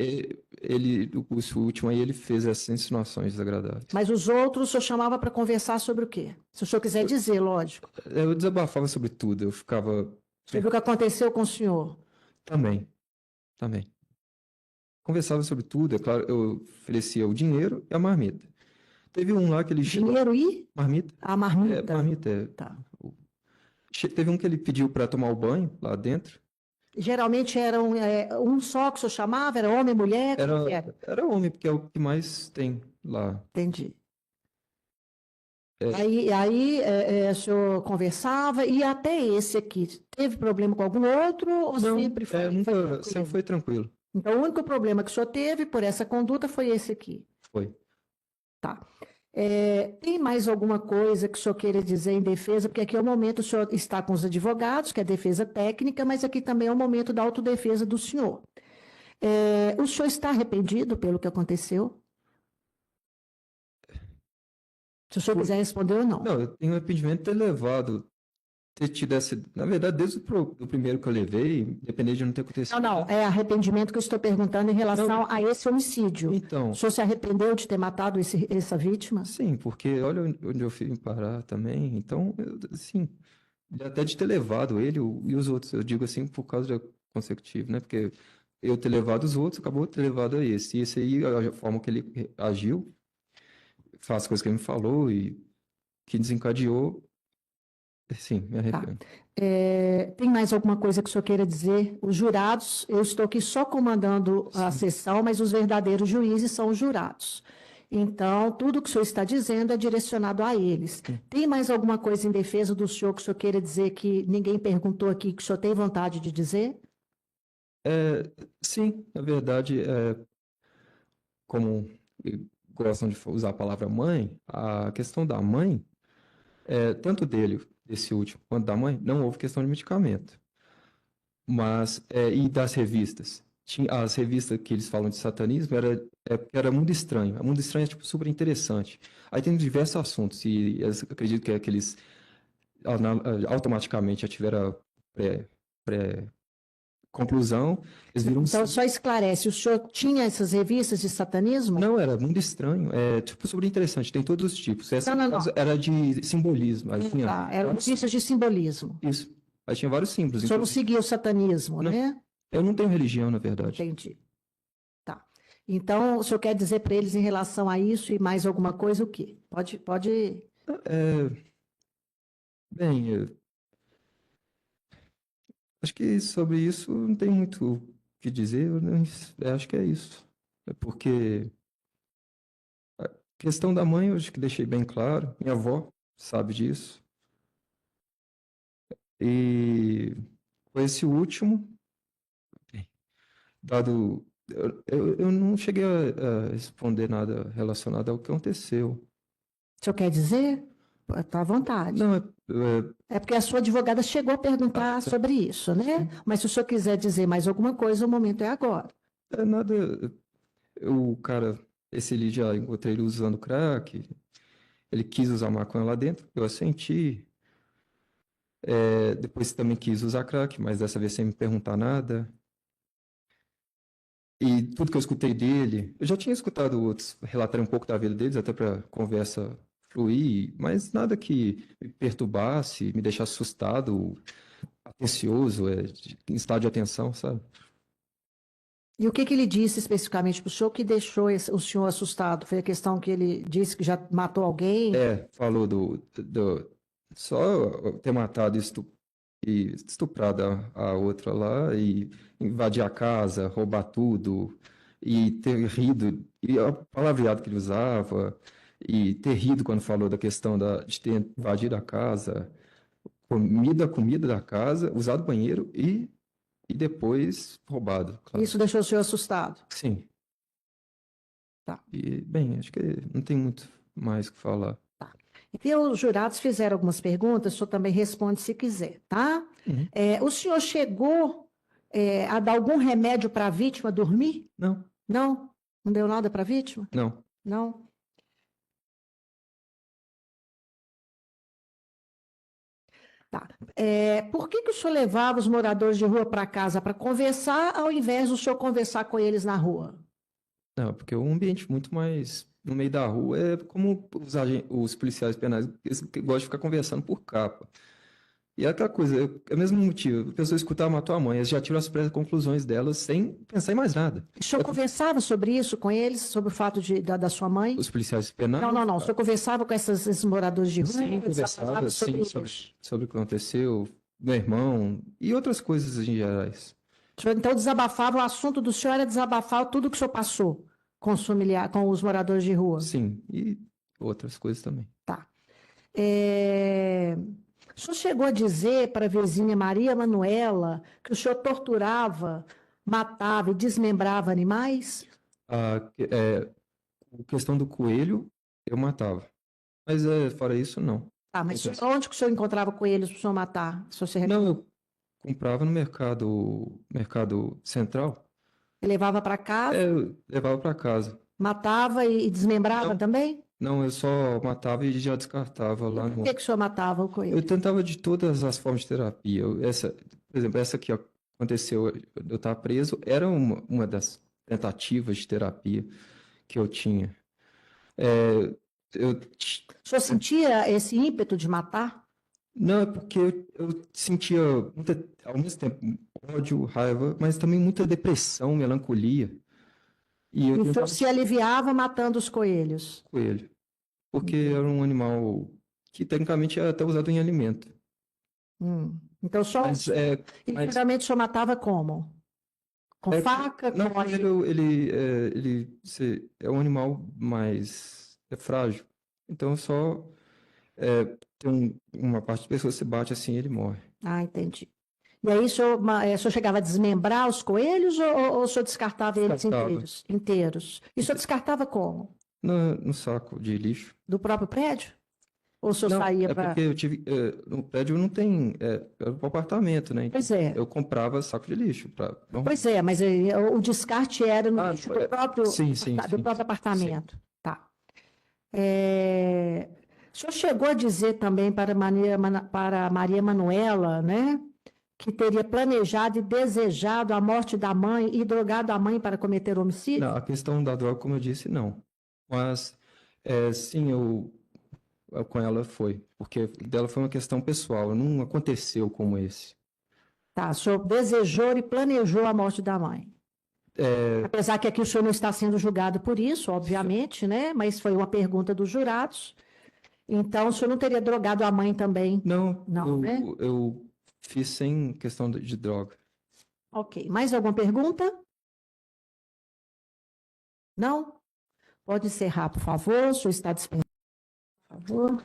O último aí, ele fez essas insinuações desagradáveis. Mas os outros o senhor chamava para conversar sobre o quê? Se o senhor quiser dizer, lógico. Eu desabafava sobre tudo, eu ficava Sobre o que aconteceu com o senhor. também, também. Conversava sobre tudo, é claro, eu oferecia o dinheiro e a marmita. Teve um lá que ele chegou. Dinheiro e Marmita? a marmita. Marmita. Tá. Teve um que ele pediu para tomar o banho lá dentro. Geralmente era um só que o senhor chamava? Era homem, mulher? Como que era? Era homem, porque é o que mais tem lá. Entendi. É. Aí o senhor conversava e até esse aqui, teve problema com algum outro ou Não, sempre foi sempre tranquilo? foi tranquilo. Então, o único problema que o senhor teve por essa conduta foi esse aqui. Foi. Tá. Tem mais alguma coisa que o senhor queira dizer em defesa? Porque aqui é o momento, o senhor está com os advogados, que é defesa técnica, mas aqui também é o momento da autodefesa do senhor. O senhor está arrependido pelo que aconteceu? Se o senhor quiser responder ou não. Não, eu tenho arrependimento de ter levado, ter tido essa. Na verdade, desde o primeiro que eu levei, independente de não ter acontecido. Não, é arrependimento que eu estou perguntando em relação a esse homicídio. Então. O senhor se arrependeu de ter matado essa vítima? Sim, porque olha onde eu fui parar também. Então, assim, até de ter levado ele e os outros, eu digo assim por causa da consecutiva, né? Porque eu ter levado os outros, acabou de ter levado a esse. E esse aí, a forma que ele agiu, faz coisas que ele me falou e que desencadeou, sim, me arrependo. Tem mais alguma coisa que o senhor queira dizer? Os jurados, eu estou aqui só comandando a sessão, mas os verdadeiros juízes são os jurados. Então, tudo que o senhor está dizendo é direcionado a eles. Tem mais alguma coisa em defesa do senhor que o senhor queira dizer que ninguém perguntou aqui, que o senhor tem vontade de dizer? Sim, na verdade, como gostam de usar a palavra mãe, a questão da mãe, tanto desse último, quanto da mãe, não houve questão de medicamento. Mas, e das revistas? As revistas que eles falam de satanismo era Mundo Estranho. A Mundo Estranho é, tipo, super interessante. Aí tem diversos assuntos, e eu acredito que eles automaticamente já tiveram a conclusão, eles viram... Então, só esclarece, o senhor tinha essas revistas de satanismo? Não, era Mundo Estranho, tipo, super interessante, tem todos os tipos. Essa, Não. no caso, era de simbolismo. Aí tinha Tá, eram revistas de simbolismo. isso. Aí tinha vários símbolos. O senhor não seguia o satanismo, Não. né? Eu não tenho religião, na verdade. Entendi. Tá. Então, o senhor quer dizer para eles em relação a isso e mais alguma coisa, o quê? Pode... Bem, acho que sobre isso não tem muito o que dizer. Eu acho que é isso. É porque a questão da mãe, eu acho que deixei bem claro. Minha avó sabe disso. E com esse último, dado. Eu não cheguei a responder nada relacionado ao que aconteceu. O senhor quer dizer? Está à vontade. Não, É porque a sua advogada chegou a perguntar sobre isso, né? Mas se o senhor quiser dizer mais alguma coisa, o momento é agora. é nada. O cara, esse ali já encontrei ele usando crack. Ele quis usar maconha lá dentro, eu assenti. Depois também quis usar crack, mas dessa vez sem me perguntar nada. E tudo que eu escutei dele, eu já tinha escutado outros relatarem um pouco da vida deles, até para conversa fluir, mas nada que me perturbasse, me deixasse assustado, atencioso, em estado de atenção, sabe? E o que que ele disse especificamente para o senhor que deixou o senhor assustado? Foi a questão que ele disse que já matou alguém? Falou só ter matado e estuprado a outra lá, e invadir a casa, roubar tudo, e ter rido, e o palavreado que ele usava, e ter rido quando falou da questão de ter invadido a casa, comida da casa, usado o banheiro e depois roubado, claro. Isso deixou o senhor assustado? Sim. Tá. E, bem, acho que não tem muito mais o que falar. Então, os jurados fizeram algumas perguntas, o senhor também responde se quiser, tá? Uhum. O senhor chegou, a dar algum remédio para a vítima dormir? Não, Não? Não deu nada para a vítima? não. Não? Tá. Por que que o senhor levava os moradores de rua para casa para conversar, ao invés do senhor conversar com eles na rua? Não, porque o ambiente muito mais no meio da rua é como os policiais penais, eles que gostam de ficar conversando por capa. E é aquela coisa, é o mesmo motivo. A pessoa escutar matou a mãe, eles já tiram as conclusões delas sem pensar em mais nada. O senhor conversava sobre isso com eles, sobre o fato da sua mãe? Os policiais penais. Não. O senhor conversava com esses moradores de rua? Sim, Eles conversava, falavam sim, sobre o que aconteceu, meu irmão e outras coisas em gerais. O senhor, então, desabafava, o assunto do senhor era desabafar tudo que o senhor passou com os familiares, com os moradores de rua? Sim, e outras coisas também. Tá. O senhor chegou a dizer para a vizinha Maria Manuela que o senhor torturava, matava e desmembrava animais? A questão do coelho, eu matava. Mas fora isso, não. Tá, mas onde que o senhor encontrava coelhos para o senhor matar? Se você Não, eu comprava no mercado central. levava para casa, Eu levava para casa. matava e desmembrava Não. também? Não, eu só matava e já descartava lá Por no. que que o senhor matava o Eu coelho? tentava de todas as formas de terapia. Por exemplo, essa que aconteceu, eu estar preso, era uma das tentativas de terapia que eu tinha. É, eu, O senhor sentia esse ímpeto de matar? não, é porque eu sentia ao mesmo tempo ódio, raiva, mas também muita depressão, melancolia. E eu E o senhor tentava se aliviava matando os coelhos? com ele, porque era um animal que tecnicamente é até usado em alimento. Então, Mas e geralmente o senhor matava como? Com faca? não, Com... ele é um animal mais frágil. Então só tem uma parte da pessoa se bate assim, ele morre. Ah, entendi. E aí o senhor chegava a desmembrar os coelhos ou o senhor descartava eles Descartava. inteiros? Inteiros. E o senhor descartava como? No saco de lixo. Do próprio prédio? Ou o senhor Não, saía é para... porque eu tive. No prédio não tem. É um apartamento, né? Então, Pois é. eu comprava saco de lixo. Pois é, mas o descarte era no lixo do próprio, sim, do próprio apartamento. Tá. O senhor chegou a dizer também para Maria Manuela, né, que teria planejado e desejado a morte da mãe e drogado a mãe para cometer homicídio? Não, a questão da droga, como eu disse, não. Mas, sim, com ela foi. Porque dela foi uma questão pessoal. Não aconteceu como esse. Tá, o senhor desejou e planejou a morte da mãe. Apesar que aqui o senhor não está sendo julgado por isso, obviamente, né? Mas foi uma pergunta dos jurados. Então, o senhor não teria drogado a mãe também? Não, né? eu fiz sem questão de droga. Ok. Mais alguma pergunta? Não? Pode encerrar, por favor. O senhor está dispensado, por favor.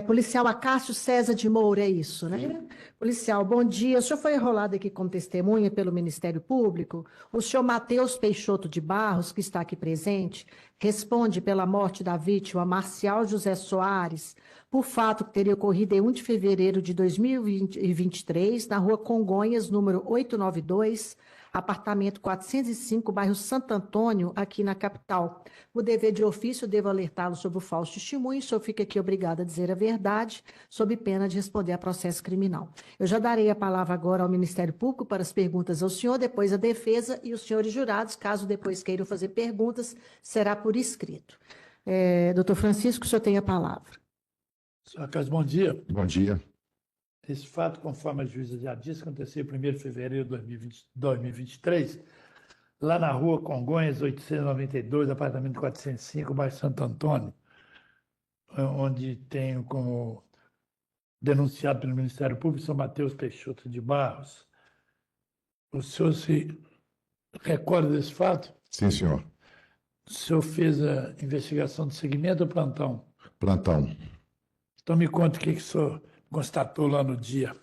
Policial Acácio César de Moura, é isso, né? Policial, bom dia. O senhor foi enrolado aqui como testemunha pelo Ministério Público. O senhor Matheus Peixoto de Barros, que está aqui presente, responde pela morte da vítima Marcial José Soares, por fato que teria ocorrido em 1 de fevereiro de 2023, na rua Congonhas, número 892, apartamento 405, bairro Santo Antônio, aqui na capital. O dever de ofício, eu devo alertá-lo sobre o falso testemunho, o senhor fica aqui obrigado a dizer a verdade, sob pena de responder a processo criminal. Eu já darei a palavra agora ao Ministério Público para as perguntas ao senhor, depois a defesa e os senhores jurados, caso depois queiram fazer perguntas, será por escrito. Doutor Francisco, o senhor tem a palavra. Senhor Acácio, bom dia. Bom dia. Esse fato, conforme a juíza já disse, aconteceu em 1º de fevereiro de 2023, lá na rua Congonhas, 892, apartamento 405, bairro Santo Antônio, onde tenho como denunciado pelo Ministério Público São Mateus Peixoto de Barros. O senhor se recorda desse fato? Sim, senhor. O senhor fez a investigação de seguimento ou plantão? Plantão. Então me conta o que o senhor constatou lá no dia.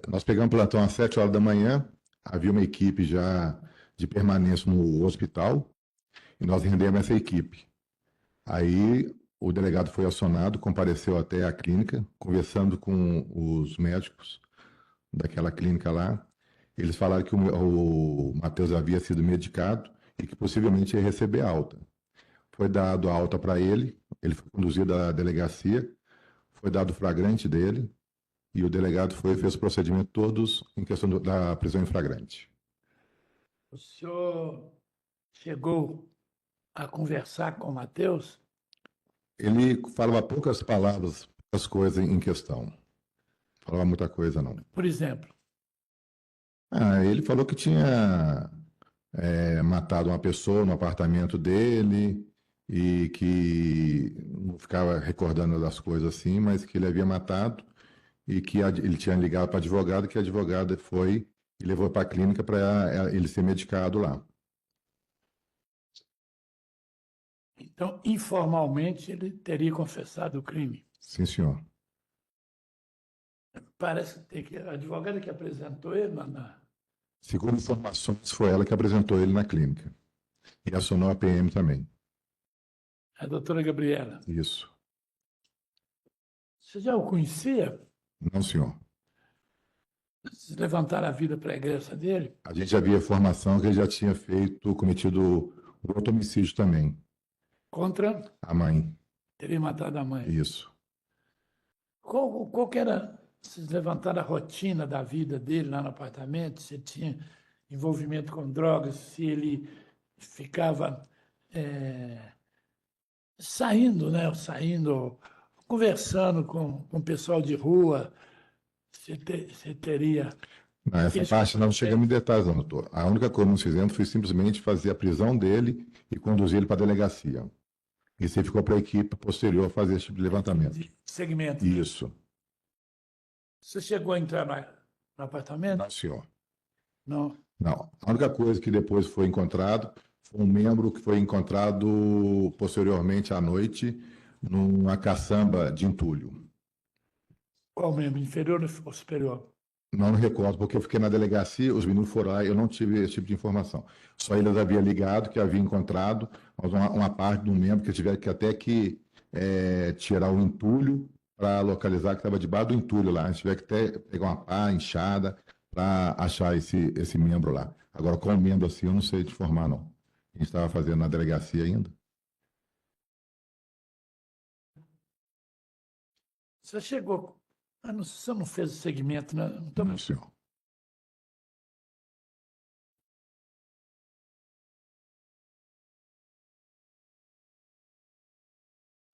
Nós pegamos plantão às 7 horas da manhã, havia uma equipe já de permanência no hospital e nós rendemos essa equipe. Aí o delegado foi acionado, compareceu até a clínica, conversando com os médicos daquela clínica lá. Eles falaram que o Matheus havia sido medicado e que possivelmente ia receber alta. Foi dado a alta para ele, ele foi conduzido à delegacia, foi dado o flagrante dele e o delegado fez os procedimentos todos em questão da prisão em flagrante. O senhor chegou a conversar com o Matheus? Ele falava poucas palavras, poucas coisas em questão. Falava muita coisa, não. Por exemplo? Ele falou que tinha matado uma pessoa no apartamento dele e que não ficava recordando das coisas assim, mas que ele havia matado e que ele tinha ligado para a advogada, que a advogada foi e levou para a clínica para ele ser medicado lá. Então, informalmente, ele teria confessado o crime. Sim, senhor. Parece que a advogada que apresentou ele Segundo informações, foi ela que apresentou ele na clínica. E acionou a PM também. a doutora Gabriela. Isso. Você já o conhecia? Não, senhor. Vocês levantaram a vida pregressa dele? A gente já havia informação que ele já tinha cometido outro homicídio também. Contra? A mãe. Teria matado a mãe. Isso. Qual que era... Vocês levantaram a rotina da vida dele lá no apartamento? Se tinha envolvimento com drogas? Se ele ficava saindo, né? Saindo, conversando com o pessoal de rua? Você teria... Não, essa parte não chegamos em detalhes, não, doutor. A única coisa que nós fizemos foi simplesmente fazer a prisão dele e conduzir ele para a delegacia. E você ficou para a equipe posterior fazer esse tipo de levantamento. Segmento. Isso. Você chegou a entrar no apartamento? Não, senhor. Não. Não. A única coisa que depois foi encontrado foi um membro que foi encontrado posteriormente à noite numa caçamba de entulho. Qual membro? Inferior ou superior? Não me recordo, porque eu fiquei na delegacia, os meninos foram lá e eu não tive esse tipo de informação. Só eles haviam ligado que havia encontrado uma parte de um membro que tiveram que até que tirar o entulho para localizar que estava debaixo do entulho lá. A gente tiver que até pegar uma pá, enxada, para achar esse membro lá. Agora, qual membro assim, eu não sei te informar, não. A gente estava fazendo na delegacia ainda. Você chegou... Você não fez o segmento, né? Não, senhor.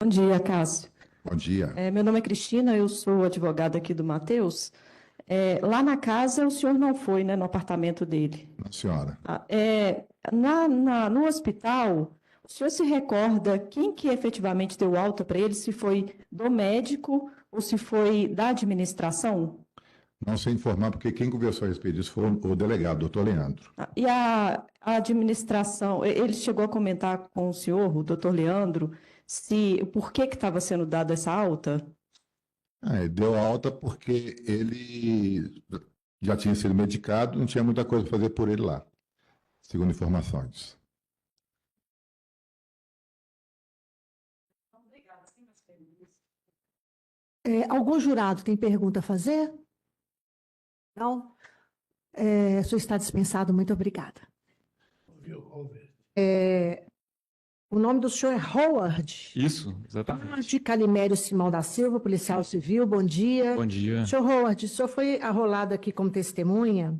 Bom dia, Cássio. Bom dia. Meu nome é Cristina, eu sou advogada aqui do Matheus. Lá na casa, o senhor não foi, né, no apartamento dele? Não, senhora. No hospital, o senhor se recorda quem que efetivamente deu alta para ele? Se foi do médico ou se foi da administração? Não sei informar, porque quem conversou a respeito disso foi o delegado, doutor Leandro. E a administração, ele chegou a comentar com o senhor, o doutor Leandro, por que estava sendo dada essa alta? Ele deu alta porque ele já tinha sido medicado, não tinha muita coisa para fazer por ele lá, segundo informações. Algum jurado tem pergunta a fazer? Não? O senhor está dispensado, muito obrigada. O nome do senhor é Howard. Isso, exatamente. Howard Calimério Simão da Silva, policial civil, bom dia. Bom dia. Senhor Howard, o senhor foi arrolado aqui como testemunha,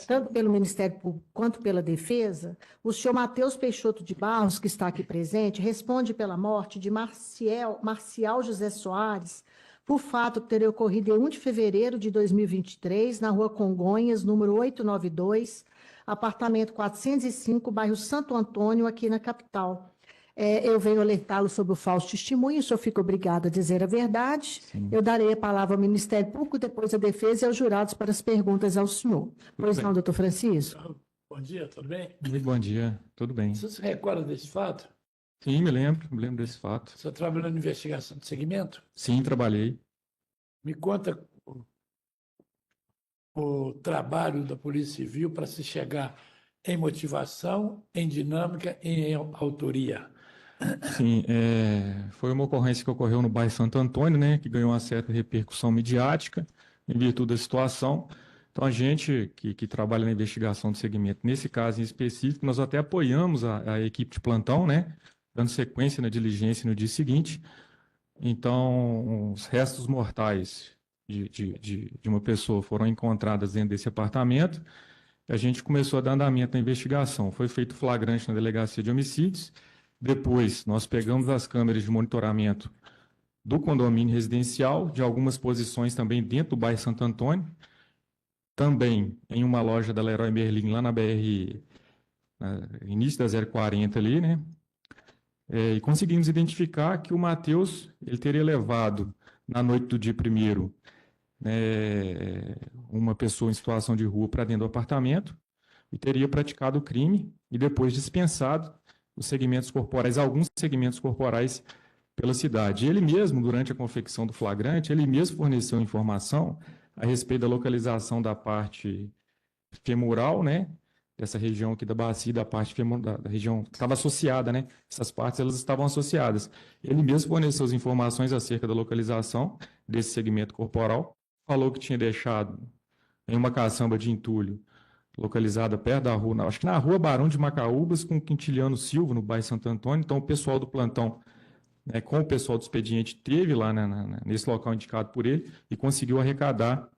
tanto pelo Ministério Público quanto pela Defesa. O senhor Matheus Peixoto de Barros, que está aqui presente, responde pela morte de Marcial José Soares, por fato que teria ocorrido em 1 de fevereiro de 2023, na Rua Congonhas, número 892, apartamento 405, bairro Santo Antônio, aqui na capital. Eu venho alertá-lo sobre o falso testemunho, o senhor fica obrigado a dizer a verdade. Sim. Eu darei a palavra ao Ministério Público, depois à Defesa e aos jurados para as perguntas ao senhor. Pois bem. não, doutor Francisco? Bom dia, tudo bem? Muito bom dia, tudo bem. Você se recorda desse fato? Sim, me lembro desse fato. Você trabalhou na investigação de segmento? Sim, trabalhei. Me conta o trabalho da Polícia Civil para se chegar em motivação, em dinâmica e em autoria. Sim, foi uma ocorrência que ocorreu no bairro Santo Antônio, né, que ganhou uma certa repercussão midiática em virtude da situação. Então, a gente que trabalha na investigação do segmento, nesse caso em específico, nós até apoiamos a equipe de plantão, né, dando sequência na diligência no dia seguinte. Então, os restos mortais de uma pessoa foram encontrados dentro desse apartamento. A gente começou a dar andamento na investigação. Foi feito flagrante na delegacia de homicídios. Depois, nós pegamos as câmeras de monitoramento do condomínio residencial, de algumas posições também dentro do bairro Santo Antônio, também em uma loja da Leroy Merlin, lá na BR, início da 040 ali, né? E conseguimos identificar que o Matheus, ele teria levado, na noite do dia 1º, uma pessoa em situação de rua para dentro do apartamento e teria praticado o crime e depois dispensado os segmentos corporais, alguns segmentos corporais pela cidade. Ele mesmo, durante a confecção do flagrante, ele mesmo forneceu informação a respeito da localização da parte femoral, né? Dessa região aqui da bacia, da parte da região que estava associada, né? Essas partes, elas estavam associadas. Ele mesmo forneceu as informações acerca da localização desse segmento corporal, falou que tinha deixado em uma caçamba de entulho, localizada perto da rua, acho que na rua Barão de Macaúbas, com Quintiliano Silva, no bairro Santo Antônio. Então, o pessoal do plantão, com o pessoal do expediente, teve lá nesse local indicado por ele e conseguiu arrecadar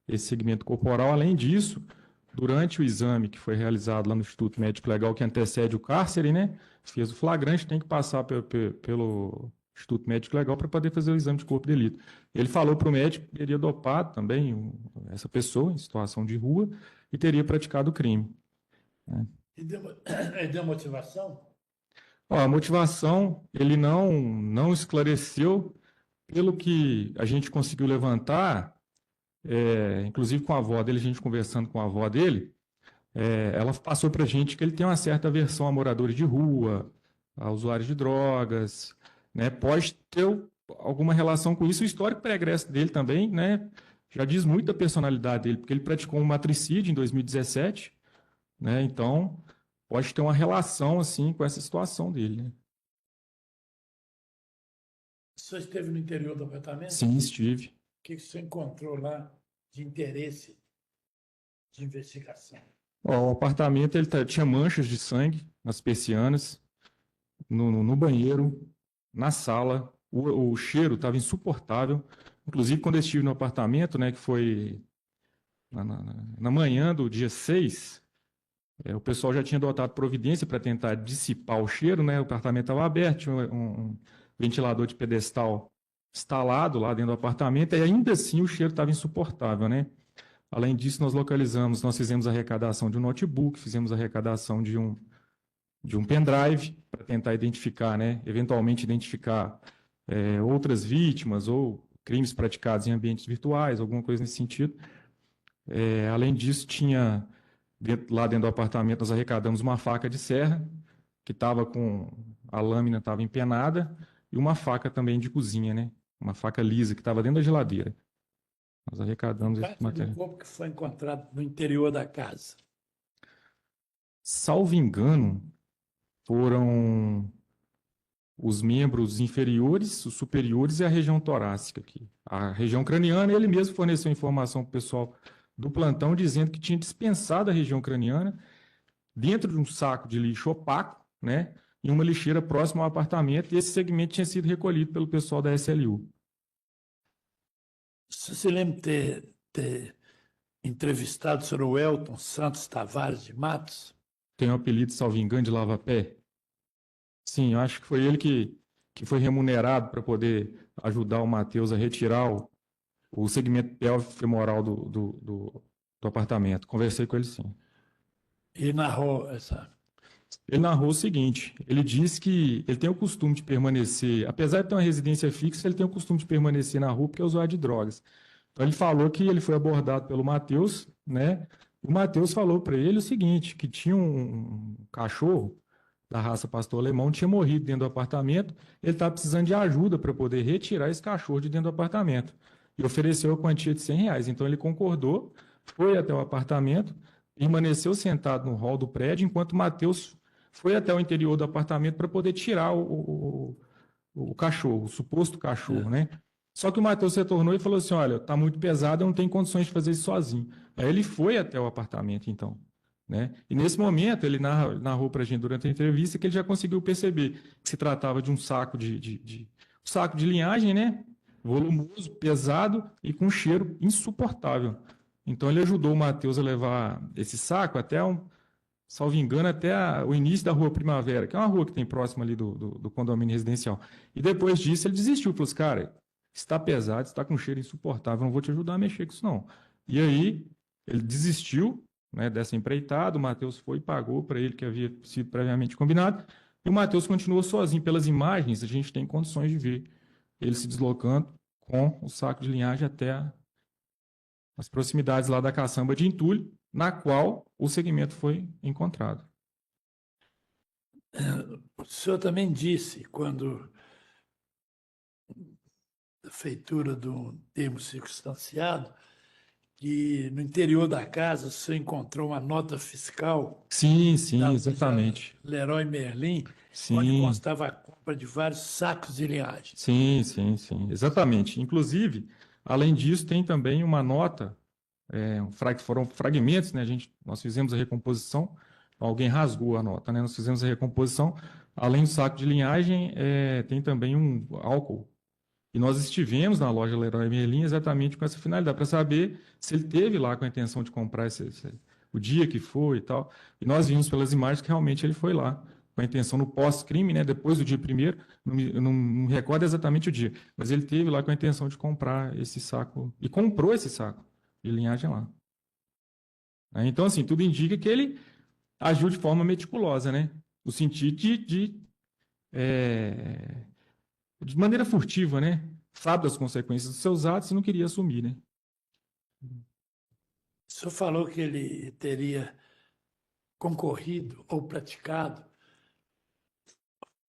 esse segmento corporal. Além disso, durante o exame que foi realizado lá no Instituto Médico Legal, que antecede o cárcere, né, fez o flagrante, tem que passar pelo Instituto Médico Legal para poder fazer o exame de corpo de delito. Ele falou para o médico que teria dopado também essa pessoa em situação de rua e teria praticado o crime. E deu motivação? A motivação, ele não esclareceu, pelo que a gente conseguiu levantar, inclusive com a avó dele, a gente conversando com a avó dele, ela passou para a gente que ele tem uma certa aversão a moradores de rua, a usuários de drogas, né? Pode ter alguma relação com isso. O histórico pregresso dele também, né, já diz muito da personalidade dele, porque ele praticou um matricídio em 2017, né? Então, pode ter uma relação assim com essa situação dele, né? O senhor esteve no interior do apartamento? Sim, estive. O que o senhor encontrou lá de interesse de investigação? O apartamento ele tinha manchas de sangue nas persianas, no banheiro, na sala. O cheiro estava insuportável. Inclusive, quando eu estive no apartamento, né, que foi na manhã do dia 6, o pessoal já tinha adotado providência para tentar dissipar o cheiro, né? O apartamento estava aberto, tinha um ventilador de pedestal instalado lá dentro do apartamento, e ainda assim o cheiro estava insuportável, né? Além disso, nós fizemos a arrecadação de um notebook, fizemos a arrecadação de um pendrive para tentar identificar, né? Eventualmente identificar outras vítimas ou crimes praticados em ambientes virtuais, alguma coisa nesse sentido. Além disso, tinha lá dentro do apartamento, nós arrecadamos uma faca de serra, que estava com a lâmina estava empenada, e uma faca também de cozinha, né? Uma faca lisa que estava dentro da geladeira. Nós arrecadamos esse Parte do material. corpo que foi encontrado no interior da casa. Salvo engano, foram os membros inferiores, os superiores e a região torácica aqui. A região craniana, ele mesmo forneceu informação para o pessoal do plantão, dizendo que tinha dispensado a região craniana dentro de um saco de lixo opaco, né, em uma lixeira próxima ao apartamento, e esse segmento tinha sido recolhido pelo pessoal da SLU. Você se lembra de ter entrevistado o senhor Elton Santos Tavares de Matos? Tem o apelido, salvo engano, de lava-pé? Sim, eu acho que foi ele que foi remunerado para poder ajudar o Matheus a retirar o segmento pélvico femoral do apartamento. Conversei com ele, sim. E narrou essa. Ele narrou o seguinte, ele disse que ele tem o costume de permanecer, apesar de ter uma residência fixa, ele tem o costume de permanecer na rua porque é usuário de drogas. Então ele falou que ele foi abordado pelo Matheus, né? O Matheus falou para ele o seguinte, que tinha um cachorro da raça pastor alemão, tinha morrido dentro do apartamento, ele estava precisando de ajuda para poder retirar esse cachorro de dentro do apartamento. E ofereceu a quantia de R$100. Então ele concordou, foi até o apartamento, permaneceu sentado no hall do prédio, enquanto o Matheus foi até o interior do apartamento para poder tirar o cachorro, o suposto cachorro, né? Só que o Matheus retornou e falou assim, olha, está muito pesado, eu não tenho condições de fazer isso sozinho. Aí ele foi até o apartamento, então, né? E nesse momento, ele narrou para a gente durante a entrevista que ele já conseguiu perceber que se tratava de um saco saco de linhagem, né? Volumoso, pesado e com cheiro insuportável. Então ele ajudou o Matheus a levar esse saco até salvo engano, até o início da Rua Primavera, que é uma rua que tem próximo ali do condomínio residencial. E depois disso ele desistiu, falou assim, cara, está pesado, está com cheiro insuportável, não vou te ajudar a mexer com isso não. E aí ele desistiu, né, dessa empreitada, o Matheus foi e pagou para ele, que havia sido previamente combinado, e o Matheus continuou sozinho. Pelas imagens, a gente tem condições de ver ele se deslocando com o saco de linhagem até as proximidades lá da caçamba de entulho, na qual o segmento foi encontrado. O senhor também disse, quando a feitura do termo circunstanciado, que no interior da casa o senhor encontrou uma nota fiscal Sim, da exatamente. Leroy Merlin, Sim. onde constava a compra de vários sacos de linhagem. Sim, exatamente. Inclusive, além disso, tem também uma nota, foram fragmentos, né? Nós fizemos a recomposição, alguém rasgou a nota, né? Nós fizemos a recomposição, além do saco de linhagem, tem também um álcool. E nós estivemos na loja Leroy Merlin exatamente com essa finalidade, para saber se ele teve lá com a intenção de comprar o dia que foi e tal. E nós vimos pelas imagens que realmente ele foi lá, com a intenção no pós-crime, né, depois do dia 1º, eu não me recordo exatamente o dia, mas ele teve lá com a intenção de comprar esse saco, e comprou esse saco de linhagem lá. Então, assim, tudo indica que ele agiu de forma meticulosa, né, no sentido de maneira furtiva, né, sabe das consequências dos seus atos e não queria assumir, né. O senhor falou que ele teria concorrido ou praticado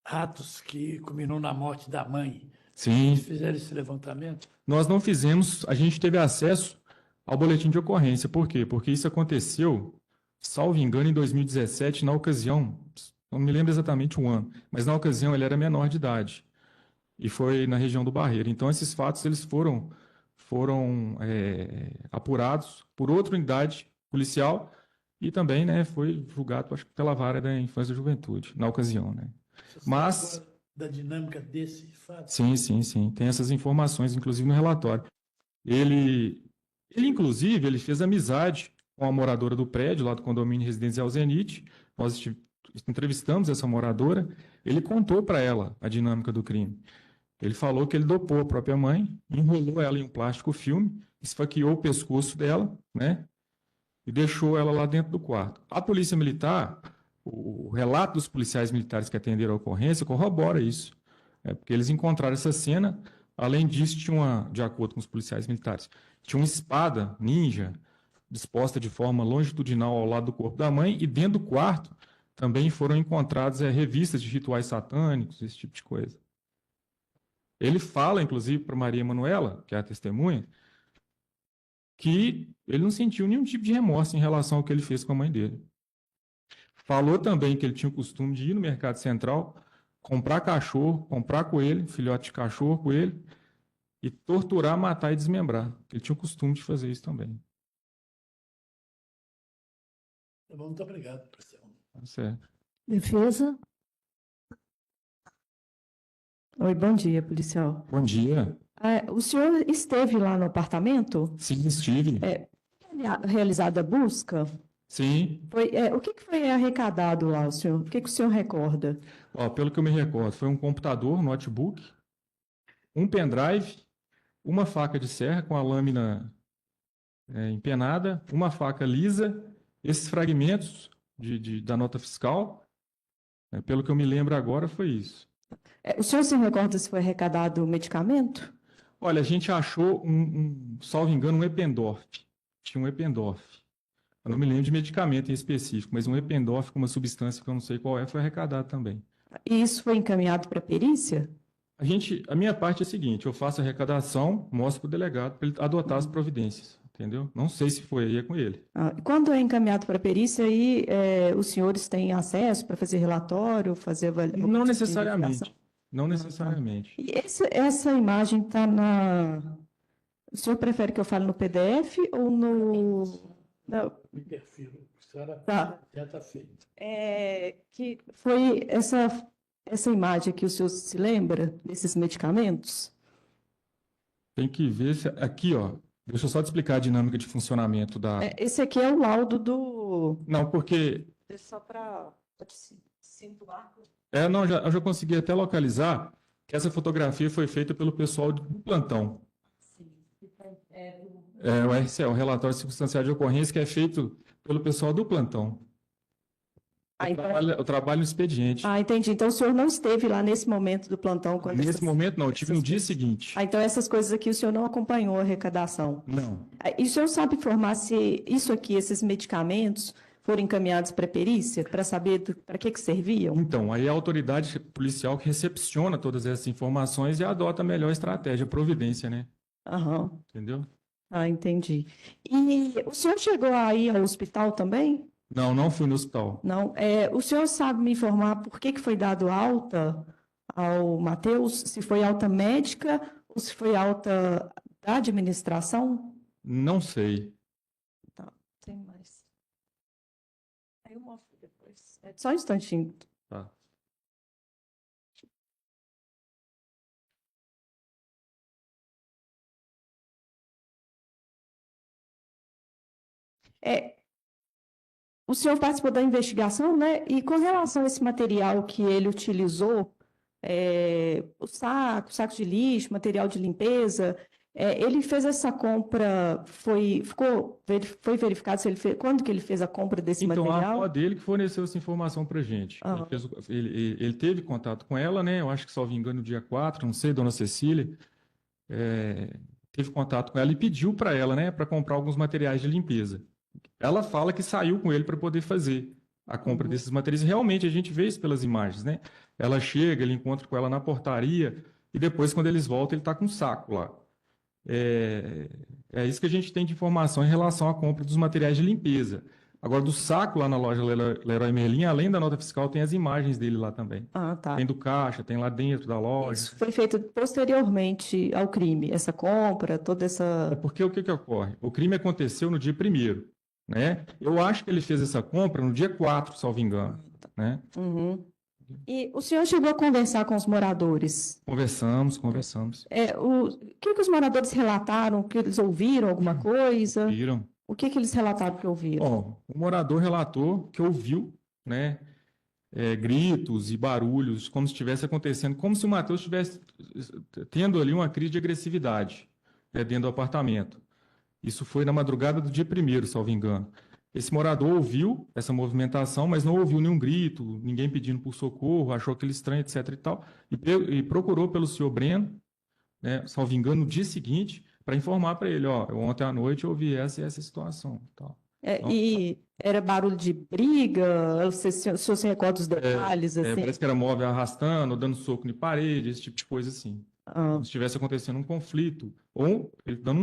atos que culminou na morte da mãe. Sim. Vocês fizeram esse levantamento? Nós não fizemos, a gente teve acesso ao boletim de ocorrência. Por quê? Porque isso aconteceu, salvo engano, em 2017, na ocasião, não me lembro exatamente o ano, mas na ocasião ele era menor de idade. E foi na região do Barreiro. Então, esses fatos eles foram apurados por outra unidade policial e também, né, foi julgado, acho que pela vara da infância e juventude, na ocasião, né. Mas da dinâmica desse fato? Sim. Tem essas informações, inclusive, no relatório. Ele inclusive, ele fez amizade com a moradora do prédio, lá do condomínio residencial Zenit. Nós entrevistamos essa moradora. Ele contou para ela a dinâmica do crime. Ele falou que ele dopou a própria mãe, enrolou ela em um plástico filme, esfaqueou o pescoço dela, né? E deixou ela lá dentro do quarto. A polícia militar, o relato dos policiais militares que atenderam a ocorrência corrobora isso. Porque eles encontraram essa cena Além disso, de acordo com os policiais militares, tinha uma espada ninja disposta de forma longitudinal ao lado do corpo da mãe, e dentro do quarto também foram encontradas revistas de rituais satânicos, esse tipo de coisa. Ele fala, inclusive, para Maria Manuela, que é a testemunha, que ele não sentiu nenhum tipo de remorso em relação ao que ele fez com a mãe dele. Falou também que ele tinha o costume de ir no Mercado Central, comprar cachorro, comprar coelho, filhote de cachorro, coelho, e torturar, matar e desmembrar. Ele tinha o costume de fazer isso também. Muito obrigado, Priscila. Tá certo. Defesa? Oi, bom dia, policial. Bom dia. O senhor esteve lá no apartamento? Sim, estive. Realizada a busca? Sim. O que foi arrecadado lá, senhor? O que o senhor recorda? Ó, pelo que eu me recordo, foi um computador, notebook, um pendrive, uma faca de serra com a lâmina empenada, uma faca lisa, esses fragmentos da nota fiscal. Pelo que eu me lembro agora, foi isso. O senhor se recorda se foi arrecadado medicamento? Olha, a gente achou salvo engano, um Eppendorf. Tinha um Eppendorf. Eu não me lembro de medicamento em específico, mas um Eppendorf com uma substância que eu não sei qual foi arrecadado também. E isso foi encaminhado para a perícia? A minha parte é a seguinte, eu faço a arrecadação, mostro para o delegado para ele adotar as providências, entendeu? Não sei se foi aí, é com ele. Quando é encaminhado para a perícia, aí os senhores têm acesso para fazer relatório, fazer avaliação? Não necessariamente. Não necessariamente. E essa imagem está na... O senhor prefere que eu fale no PDF ou no... Não. Me interfiro. A senhora Tá. já está feito. Que foi essa imagem que o senhor se lembra desses medicamentos? Tem que ver se... Aqui, ó. Deixa eu só te explicar a dinâmica de funcionamento da... Esse aqui é o laudo do... Não, porque... Só para situar. Não, eu já consegui até localizar que essa fotografia foi feita pelo pessoal do plantão. O RCE, o relatório circunstancial de ocorrência, que é feito pelo pessoal do plantão. Eu trabalho no expediente. Entendi. Então o senhor não esteve lá nesse momento do plantão? Nesse momento, não. Eu tive no dia seguinte. Então essas coisas aqui o senhor não acompanhou a arrecadação? Não. E o senhor sabe informar se isso aqui, esses medicamentos, foram encaminhados para a perícia, para saber para que serviam? Então, aí é a autoridade policial que recepciona todas essas informações e adota a melhor estratégia, a providência, né? Aham. Entendeu? Entendi. E o senhor chegou aí ao hospital também? Não, não fui no hospital. Não. O senhor sabe me informar por que foi dado alta ao Matheus? Se foi alta médica ou se foi alta da administração? Não sei. Tá, tem mais. Aí eu mostro depois. Só um instantinho. Tá. O senhor participou da investigação, né? E com relação a esse material que ele utilizou, o saco de lixo, material de limpeza, ele fez essa compra, foi verificado se quando que ele fez a compra desse material? Então, a avó dele que forneceu essa informação para a gente. Ele teve contato com ela, né? Eu acho que, salvo engano, no dia 4, não sei, dona Cecília, teve contato com ela e pediu para ela, né, para comprar alguns materiais de limpeza. Ela fala que saiu com ele para poder fazer a compra desses materiais. Realmente, a gente vê isso pelas imagens, né? Ela chega, ele encontra com ela na portaria e depois, quando eles voltam, ele está com um saco lá. É isso que a gente tem de informação em relação à compra dos materiais de limpeza. Agora, do saco lá na loja Leroy Merlin, além da nota fiscal, tem as imagens dele lá também. Tá. Tem do caixa, tem lá dentro da loja. Isso foi feito posteriormente ao crime, essa compra, toda essa... Porque o que ocorre? O crime aconteceu no dia 1º, né? Eu acho que ele fez essa compra no dia 4, salvo engano, né? Uhum. E o senhor chegou a conversar com os moradores? Conversamos. O que os moradores relataram? Que eles ouviram alguma coisa? Viram. O que eles relataram que ouviram? O morador relatou que ouviu, né, gritos e barulhos, como se estivesse acontecendo, como se o Matheus estivesse tendo ali uma crise de agressividade dentro do apartamento. Isso foi na madrugada do dia 1º, salvo engano. Esse morador ouviu essa movimentação, mas não ouviu nenhum grito, ninguém pedindo por socorro, achou aquele estranho, etc. e tal, e procurou pelo senhor Breno né, salvo engano, no dia seguinte, para informar para ele, ó, ontem à noite eu ouvi essa e essa situação. Tal. Então, E era barulho de briga? O senhor se recorda dos detalhes, assim? parece que era móvel arrastando, dando soco em parede, esse tipo de coisa assim. Como se estivesse acontecendo um conflito, ou ele dando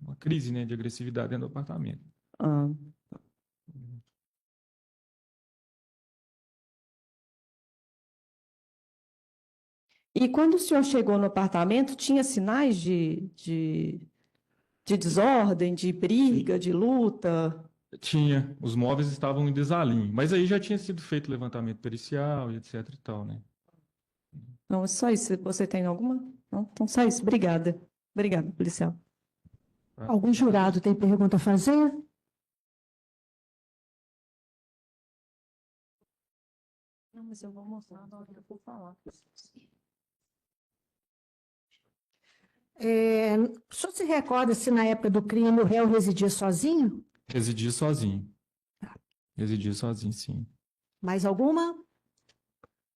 uma crise, né, de agressividade dentro do apartamento. Ah. E quando o senhor chegou no apartamento, tinha sinais de desordem, de briga, de luta? Tinha, os móveis estavam em desalinho, mas aí já tinha sido feito o levantamento pericial e etc e tal, né? Não, só isso. Você tem alguma? Não? Então, só isso. Obrigada. Obrigada, policial. Algum jurado tem pergunta a fazer? Não, mas eu vou mostrar na hora que eu for falar. O senhor se recorda se na época do crime o réu residia sozinho? Residia sozinho. Residia sozinho, sim. Mais alguma?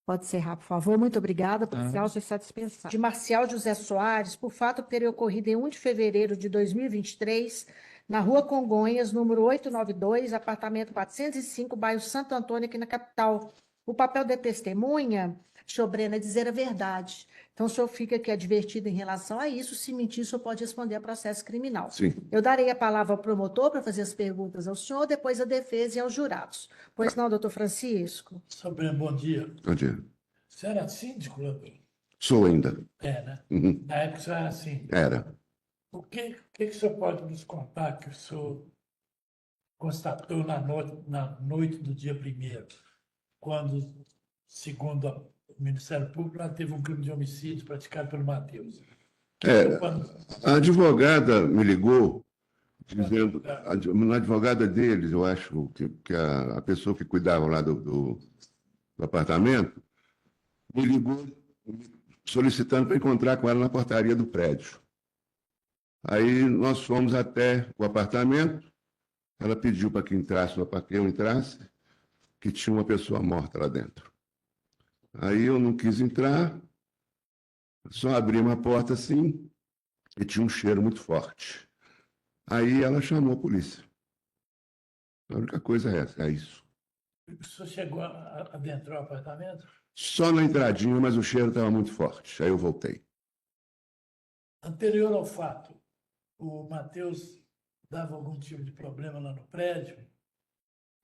Pode encerrar, por favor. Muito obrigada, policial, já está dispensado. De Marcial José Soares, por fato que teria ocorrido em 1 de fevereiro de 2023, na Rua Congonhas, número 892, apartamento 405, bairro Santo Antônio, aqui na capital. O papel de testemunha, senhor Breno, é dizer a verdade. Então, o senhor fica aqui advertido em relação a isso. Se mentir, o senhor pode responder a processo criminal. Sim. Eu darei a palavra ao promotor para fazer as perguntas ao senhor, depois a defesa e aos jurados. Pois não, doutor Francisco? Senhor Breno, bom dia. Bom dia. Você era síndico, doutor? Sou ainda. Né? Uhum. Na época o senhor era síndico. Era. O que o senhor pode nos contar que o senhor constatou na noite do dia 1º, quando, segundo o Ministério Público, lá teve um crime de homicídio praticado pelo Matheus? A advogada me ligou, dizendo, a advogada deles, eu acho que a pessoa que cuidava lá do apartamento, me ligou solicitando para encontrar com ela na portaria do prédio. Aí nós fomos até o apartamento, ela pediu para que eu entrasse, que tinha uma pessoa morta lá dentro. Aí eu não quis entrar, só abri uma porta assim e tinha um cheiro muito forte. Aí ela chamou a polícia. A única coisa é essa, é isso. O senhor chegou a adentrar o apartamento? Só na entradinha, mas o cheiro estava muito forte. Aí eu voltei. Anterior ao fato, o Matheus dava algum tipo de problema lá no prédio?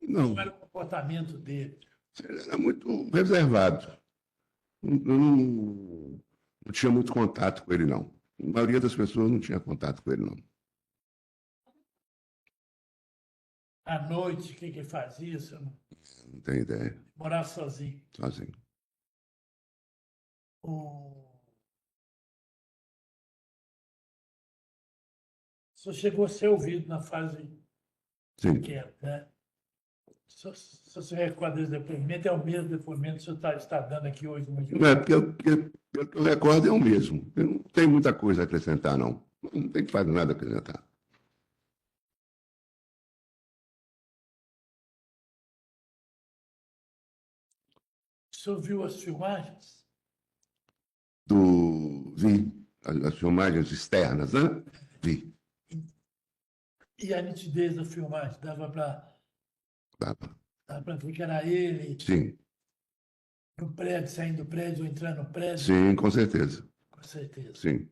Não, Qual era o comportamento dele? ele era muito reservado. Não tinha muito contato com ele, não. A maioria das pessoas não tinha contato com ele, não. À noite, o que ele fazia? O senhor Não tenho ideia. morava sozinho. Sozinho. O senhor chegou a ser ouvido na fase Sim. inquieta, né? Se o senhor se recorda desse depoimento, é o mesmo depoimento que o senhor está dando aqui hoje no dia. Pelo que eu recordo, é o mesmo. Eu não tenho muita coisa a acrescentar, não. Não tem que fazer nada a acrescentar. O senhor viu as filmagens? Vi as filmagens externas, né? Vi. E a nitidez da filmagem? Dava para ver que era ele Sim, no prédio, saindo do prédio ou entrando no prédio? sim, com certeza. Com certeza. Sim.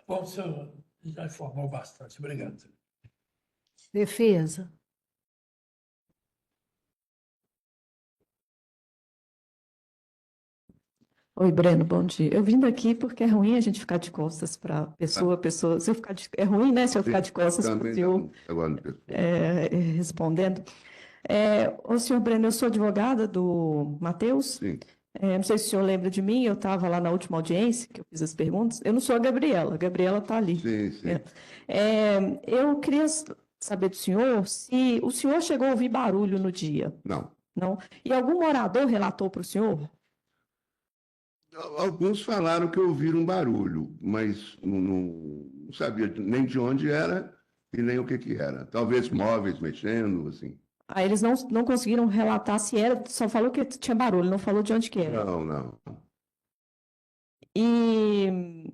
Bom, o senhor já informou bastante. Obrigado. Defesa. Oi, Breno, bom dia. Eu vim daqui porque é ruim a gente ficar de costas para pessoa. Se eu ficar é ruim, né? Se eu ficar de costas para o Também senhor não. Agora, respondendo. Ô, senhor Breno, eu sou advogada do Matheus. sim. Não sei se o senhor lembra de mim, eu estava lá na última audiência, que eu fiz as perguntas. Eu não sou a Gabriela está ali. Sim, sim. Eu queria saber do senhor se o senhor chegou a ouvir barulho no dia. Não. Não? E algum morador relatou para o senhor? Alguns falaram que ouviram um barulho, mas não sabia nem de onde era e nem o que era. Talvez móveis mexendo, assim. Aí eles não conseguiram relatar se era, só falou que tinha barulho, não falou de onde que era. Não. E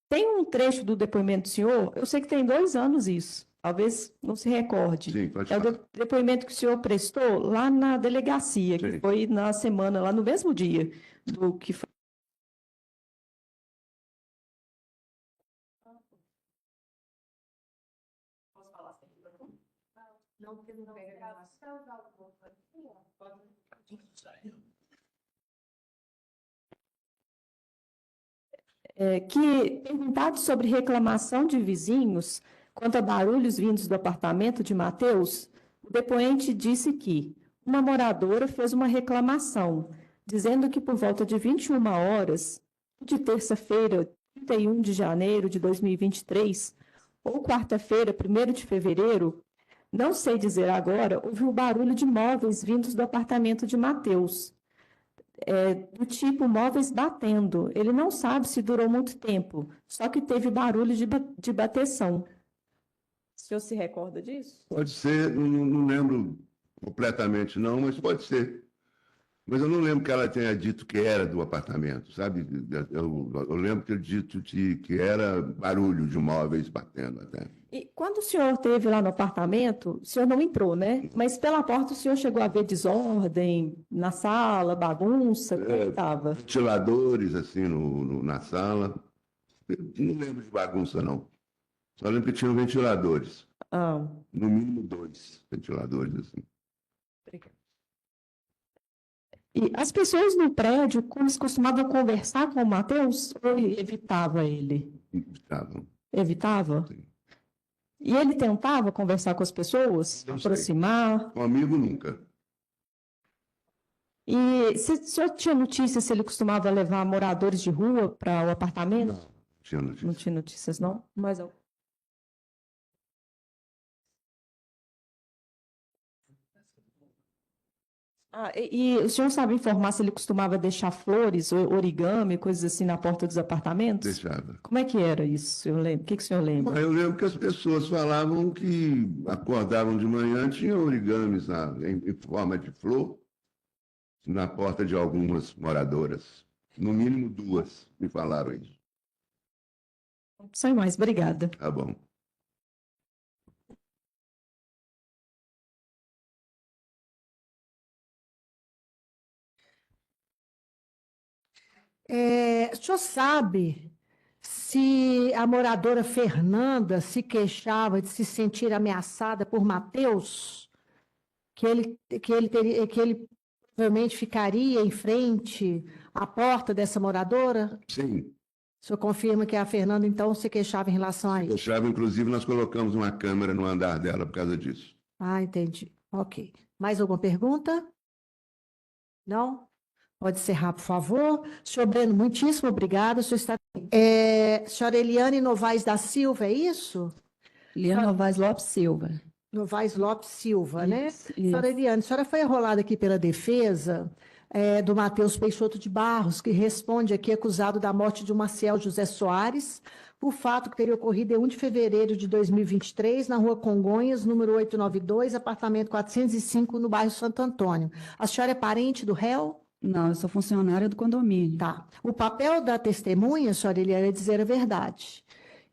tem um trecho do depoimento do senhor, eu sei que tem 2 anos isso, talvez não se recorde. Sim, pode É o falar. depoimento que o senhor prestou lá na delegacia, que Sim. foi na semana, lá no mesmo dia do que foi. Que, perguntado sobre reclamação de vizinhos quanto a barulhos vindos do apartamento de Mateus, o depoente disse que uma moradora fez uma reclamação, dizendo que por volta de 21 horas de terça-feira, 31 de janeiro de 2023, ou quarta-feira, 1º de fevereiro, não sei dizer agora, ouviu barulho de móveis vindos do apartamento de Mateus, do tipo móveis batendo. Ele não sabe se durou muito tempo, só que teve barulho de bateção. O senhor se recorda disso? Pode ser, não lembro completamente não, mas pode ser. Mas eu não lembro que ela tenha dito que era do apartamento, sabe? Eu lembro ter dito que era barulho de móveis batendo até. E quando o senhor esteve lá no apartamento, o senhor não entrou, né? Mas pela porta o senhor chegou a ver desordem na sala, bagunça, como estava? Ventiladores, assim, na sala. Eu não lembro de bagunça, não. Só lembro que tinham ventiladores. Ah, No mínimo 2 ventiladores, assim. obrigada. E as pessoas no prédio, como eles costumavam conversar com o Mateus, ou evitava ele? Estavam. Evitava? Sim. E ele tentava conversar com as pessoas, Não sei. aproximar? Comigo nunca. E se o senhor tinha notícias se ele costumava levar moradores de rua para o apartamento? Não tinha notícia. Não tinha notícias, não? Mas e o senhor sabe informar se ele costumava deixar flores, origami, coisas assim na porta dos apartamentos? Deixava. Como é que era isso? Eu lembro. O que o senhor lembra? Mas eu lembro que as pessoas falavam que acordavam de manhã, tinha origamis em forma de flor na porta de algumas moradoras. No mínimo 2 me falaram isso. Sem mais, obrigada. Tá bom. O senhor sabe se a moradora Fernanda se queixava de se sentir ameaçada por Mateus? Que ele provavelmente ficaria em frente à porta dessa moradora? Sim, O senhor confirma que a Fernanda, então, se queixava em relação a isso? deixava, inclusive, nós colocamos uma câmera no andar dela por causa disso. Ah, entendi. Ok. Mais alguma pergunta? Não? Pode encerrar, por favor. Senhor Breno, muitíssimo obrigada. O senhor está... senhora Eliane Novaes da Silva, é isso? Eliane Novaes Lopes Silva. Novaes Lopes Silva, né? Isso, Senhora isso. Eliane, a senhora foi enrolada aqui pela defesa do Matheus Peixoto de Barros, que responde aqui acusado da morte de Maciel José Soares, por fato que teria ocorrido em 1 de fevereiro de 2023, na rua Congonhas, número 892, apartamento 405, no bairro Santo Antônio. A senhora é parente do réu? Não, eu sou funcionária do condomínio. Tá. O papel da testemunha, senhora Eliane, é dizer a verdade.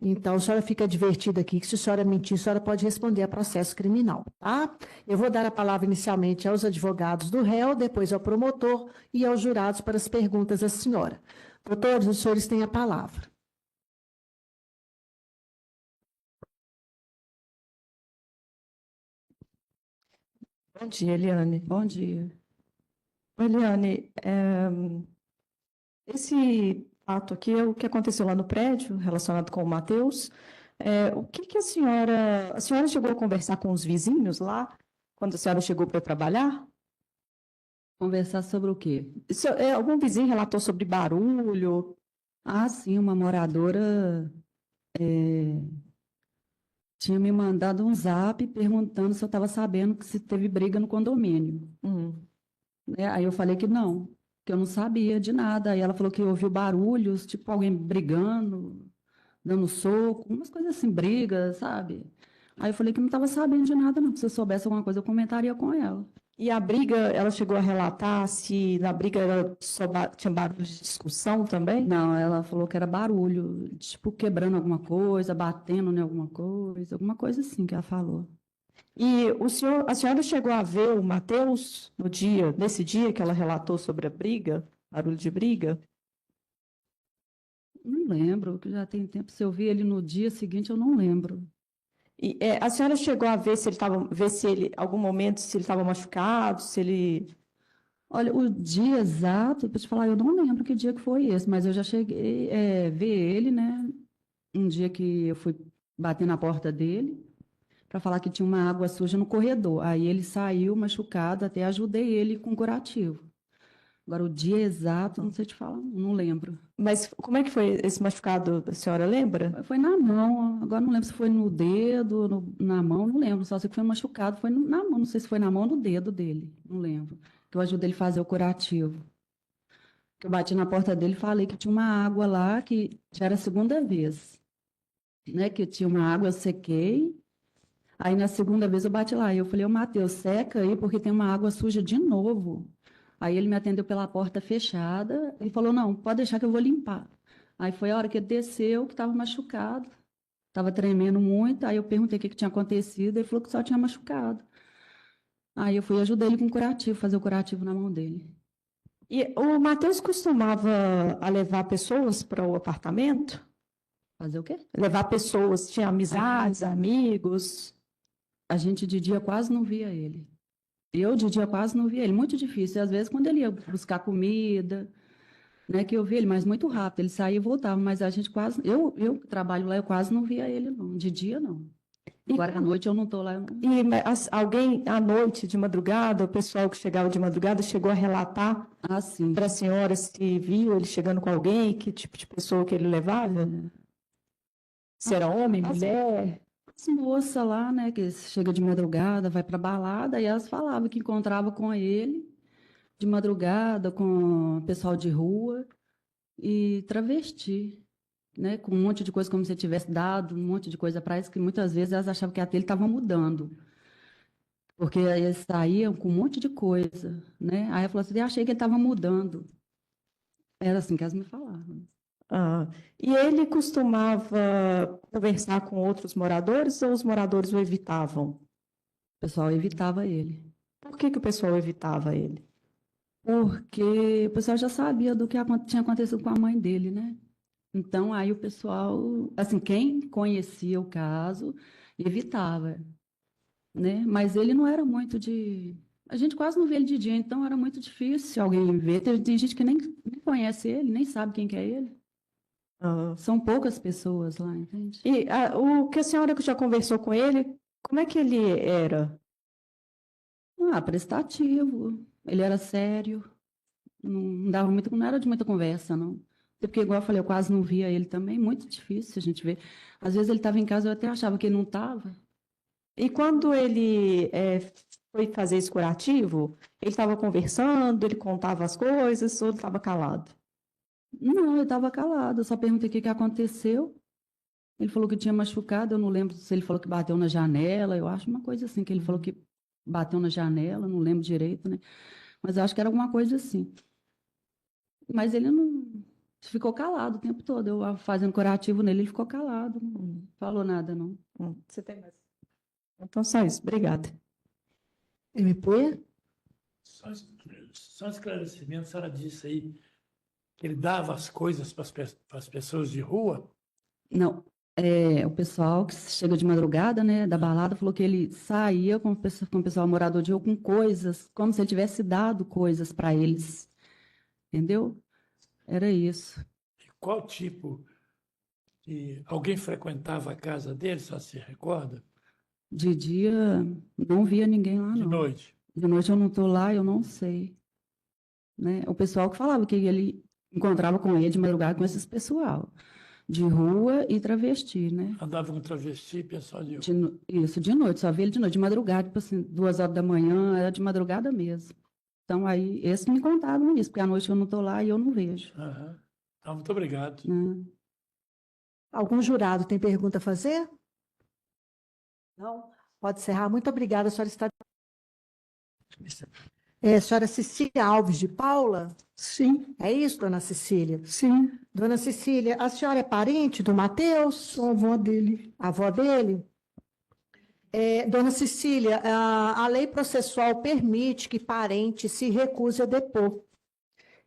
Então, a senhora fica advertida aqui que se a senhora mentir, a senhora pode responder a processo criminal, tá? Eu vou dar a palavra inicialmente aos advogados do réu, depois ao promotor e aos jurados para as perguntas à senhora. Doutores, os senhores têm a palavra. Bom dia, Eliane. Bom dia. Eliane, esse ato aqui é o que aconteceu lá no prédio, relacionado com o Matheus. O que a senhora chegou a conversar com os vizinhos lá, quando a senhora chegou para trabalhar? Conversar sobre o quê? Algum vizinho relatou sobre barulho? Ah, sim, uma moradora tinha me mandado um zap perguntando se eu estava sabendo que se teve briga no condomínio. Né? Aí eu falei que não, que eu não sabia de nada. Aí ela falou que ouviu barulhos, tipo alguém brigando, dando soco, umas coisas assim, brigas, sabe? Aí eu falei que não estava sabendo de nada, não. Se eu soubesse alguma coisa, eu comentaria com ela. E a briga, ela chegou a relatar se na briga tinha barulho de discussão também? Não, ela falou que era barulho, tipo quebrando alguma coisa, batendo em alguma coisa assim que ela falou. E a senhora chegou a ver o Matheus nesse dia que ela relatou sobre a briga, barulho de briga? Não lembro, que já tem tempo. Se eu vi ele no dia seguinte, eu não lembro. E a senhora chegou a ver algum momento, se ele estava machucado, se ele... Olha, o dia exato, para te falar, eu não lembro que dia que foi esse, mas eu já cheguei a ver ele, né? Um dia que eu fui bater na porta dele para falar que tinha uma água suja no corredor. Aí ele saiu machucado, até ajudei ele com curativo. Agora, o dia exato, não sei te falar, não lembro. Mas como é que foi esse machucado, a senhora lembra? Foi na mão, agora não lembro se foi no dedo, na mão, não lembro. Só sei que foi machucado, foi na mão, não sei se foi na mão ou no dedo dele, não lembro. Que eu ajudei ele a fazer o curativo. Que eu bati na porta dele e falei que tinha uma água lá, que já era a segunda vez. Né, que tinha uma água, eu sequei. Aí na segunda vez eu bati lá. E eu falei, ô Matheus, seca aí, porque tem uma água suja de novo. Aí ele me atendeu pela porta fechada e falou, não, pode deixar que eu vou limpar. Aí foi a hora que ele desceu, que estava machucado. Estava tremendo muito. Aí eu perguntei o que tinha acontecido. Ele falou que só tinha machucado. Aí eu fui ajudar ele com o curativo, fazer o curativo na mão dele. E o Matheus costumava levar pessoas para o apartamento? Fazer o quê? Levar pessoas, tinha amizades, amigos? A gente de dia quase não via ele. Eu de dia quase não via ele, muito difícil. E, às vezes, quando ele ia buscar comida, né, que eu via ele, mas muito rápido. Ele saía e voltava, mas a gente quase... Eu que trabalho lá, eu quase não via ele, não. De dia, não. Agora, à noite, eu não estou lá. Mas alguém, à noite, de madrugada, o pessoal que chegava de madrugada, chegou a relatar para a senhora se viu ele chegando com alguém, que tipo de pessoa que ele levava? Se era homem, mulher? As moças lá, né, que chega de madrugada, vai para balada, e elas falavam que encontrava com ele de madrugada, com o pessoal de rua e travesti, né, com um monte de coisa, como se tivesse dado um monte de coisa para eles, que muitas vezes elas achavam que até ele estava mudando, porque eles saíam com um monte de coisa, né? Aí ela falou assim, eu achei que ele estava mudando. Era assim que elas me falavam. E ele costumava conversar com outros moradores ou os moradores o evitavam? O pessoal evitava ele. Por que o pessoal evitava ele? Porque o pessoal já sabia do que tinha acontecido com a mãe dele, né? Então, aí o pessoal, assim, quem conhecia o caso, evitava, né? Mas ele não era muito de... A gente quase não vê ele de dia, então era muito difícil alguém ver. Tem gente que nem conhece ele, nem sabe quem que é ele. São poucas pessoas lá, entende? E o que a senhora já conversou com ele, como é que ele era? Prestativo. Ele era sério. Não dava muito, não era de muita conversa, não. Porque, igual eu falei, eu quase não via ele também. Muito difícil a gente ver. Às vezes ele estava em casa, eu até achava que ele não estava. E quando ele foi fazer esse curativo, ele estava conversando, ele contava as coisas, ou ele estava calado? Não, ele estava calado. Eu só perguntei o que aconteceu. Ele falou que tinha machucado. Eu não lembro se ele falou que bateu na janela. Eu acho uma coisa assim, que ele falou que bateu na janela. Não lembro direito, né? Mas eu acho que era alguma coisa assim. Mas ele não ficou calado o tempo todo. Eu fazendo curativo nele, ele ficou calado. Não falou nada, não. Você tem mais? Então, só isso. Obrigada. MP? Só um esclarecimento, a senhora disse aí que ele dava as coisas para as pessoas de rua? Não, o pessoal que chega de madrugada, né, da balada, falou que ele saía com o pessoal morador de rua com coisas, como se ele tivesse dado coisas para eles, entendeu? Era isso. E qual tipo de... Alguém frequentava a casa dele, só se recorda? De dia, não via ninguém lá, não. De noite? De noite eu não estou lá, eu não sei. Né? O pessoal que falava que ele encontrava com ele de madrugada com esses pessoal. De rua e travesti, né? Andava com travesti, pessoal de rua. Isso, de noite, só via ele de noite, de madrugada, tipo assim, 2 horas da manhã, era de madrugada mesmo. Então, aí, esses me contaram isso, porque à noite eu não estou lá e eu não vejo. Então, muito obrigado. Algum jurado tem pergunta a fazer? Não? Pode encerrar. Muito obrigada, a senhora está... Senhora Cecília Alves de Paula? Sim, É isso, dona Cecília? sim, Dona Cecília, a senhora é parente do Matheus? sou avó dele. A avó dele? Dona Cecília, a lei processual permite que parente se recuse a depor.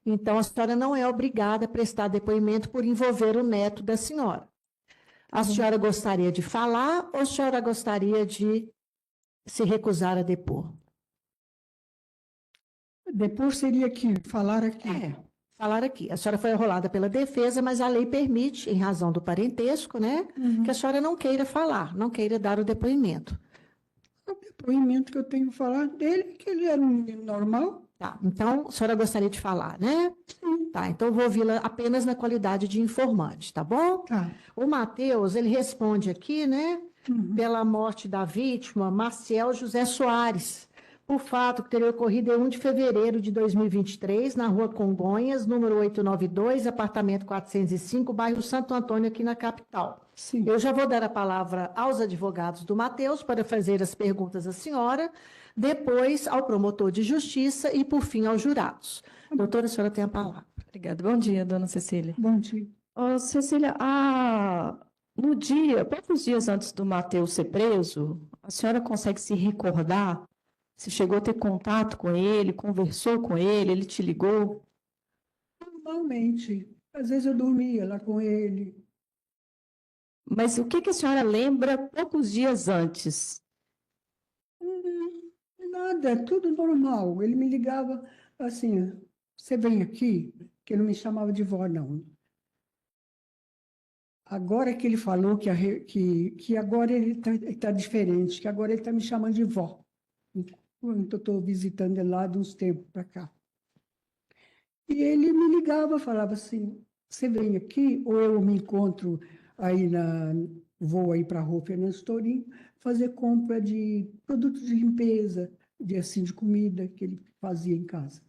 Então, a senhora não é obrigada a prestar depoimento por envolver o neto da senhora. A senhora gostaria de falar ou a senhora gostaria de se recusar a depor? Depois seria aqui, falar aqui. Falar aqui. A senhora foi arrolada pela defesa, mas a lei permite, em razão do parentesco, né, que a senhora não queira falar, não queira dar o depoimento. O depoimento que eu tenho que falar dele é que ele era um menino normal. Tá, então a senhora gostaria de falar, né? Tá, então eu vou ouvi-la apenas na qualidade de informante, tá bom? Tá. O Matheus, ele responde aqui, né, pela morte da vítima, Maciel José Soares, por fato que teria ocorrido em 1 de fevereiro de 2023, na rua Congonhas, número 892, apartamento 405, bairro Santo Antônio, aqui na capital. Sim. Eu já vou dar a palavra aos advogados do Matheus para fazer as perguntas à senhora, depois ao promotor de justiça e, por fim, aos jurados. Doutora, a senhora tem a palavra. Obrigada. Bom dia, dona Cecília. Bom dia. Ô, Cecília, no dia, poucos dias antes do Matheus ser preso, a senhora consegue se recordar se chegou a ter contato com ele, conversou com ele te ligou? Normalmente. Às vezes eu dormia lá com ele. Mas o que a senhora lembra poucos dias antes? Nada, tudo normal. Ele me ligava assim, você vem aqui? Que ele não me chamava de vó, não. Agora que ele falou que agora ele tá diferente, que agora ele está me chamando de vó. Enquanto eu estou visitando ele lá de uns tempos para cá. E ele me ligava, falava assim, você vem aqui, ou eu me encontro aí vou aí para a Rua Fernando Tourinho, fazer compra de produtos de limpeza, de comida que ele fazia em casa.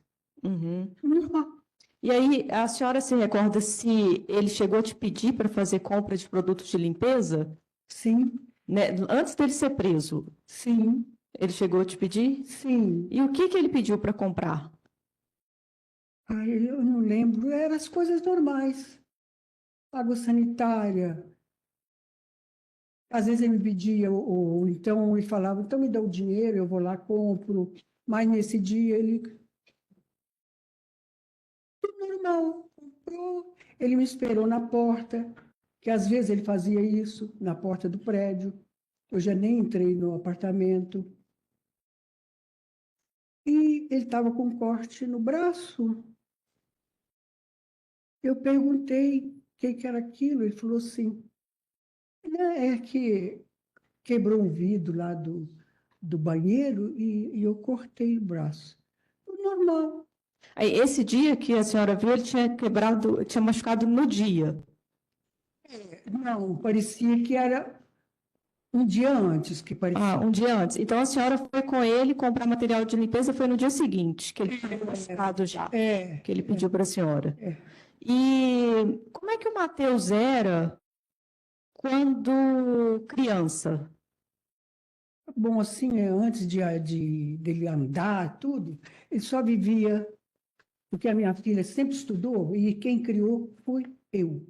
Normal. E aí, a senhora se recorda se ele chegou a te pedir para fazer compra de produtos de limpeza? Sim. Né? Antes dele ser preso? Sim. Ele chegou a te pedir? Sim. E o que ele pediu para comprar? Eu não lembro, eram as coisas normais. Água sanitária. Às vezes ele me pedia, ou então ele falava, então me dá o dinheiro, eu vou lá, compro. Mas nesse dia ele... Tudo normal. Comprou. Ele me esperou na porta, que às vezes ele fazia isso, na porta do prédio. Eu já nem entrei no apartamento. E ele estava com um corte no braço. Eu perguntei o que era aquilo. Ele falou assim, é que quebrou um vidro lá do banheiro e eu cortei o braço. Normal. Aí, esse dia que a senhora viu, ele tinha machucado no dia? Não, parecia que era um dia antes que parecia. Um dia antes. Então, a senhora foi com ele comprar material de limpeza, foi no dia seguinte, que ele estava machucado já, que ele pediu para a senhora. E como é que o Matheus era quando criança? Bom, assim, antes dele andar, tudo, ele só vivia, porque a minha filha sempre estudou, e quem criou foi eu.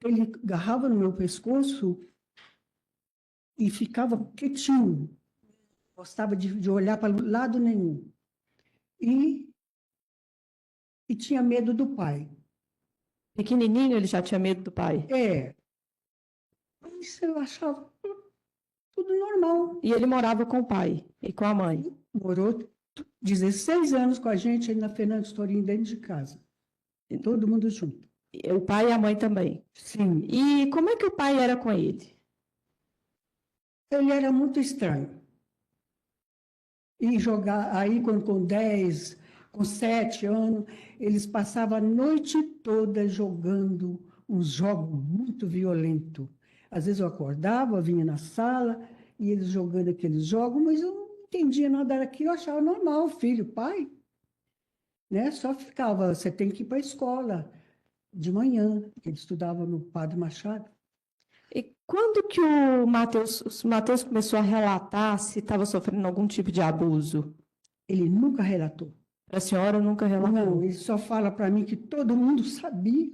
Ele agarrava no meu pescoço e ficava quietinho, gostava de olhar para lado nenhum. E tinha medo do pai. Pequenininho ele já tinha medo do pai? Isso eu achava tudo normal. E ele morava com o pai e com a mãe? Morou 16 anos com a gente aí na Fernando Tourinho, dentro de casa. Todo mundo junto. O pai e a mãe também? Sim. E como é que o pai era com ele? Ele era muito estranho. E jogar aí com 10, com 7 anos, eles passavam a noite toda jogando uns jogos muito violentos. Às vezes eu acordava, vinha na sala, e eles jogando aqueles jogos, mas eu não entendia nada daquilo, eu achava normal, filho, pai. Né? Só ficava, você tem que ir para a escola de manhã, que ele estudava no Padre Machado. E quando que o Matheus começou a relatar se estava sofrendo algum tipo de abuso? Ele nunca relatou. A senhora nunca relatou? Não, ele só fala para mim que todo mundo sabia,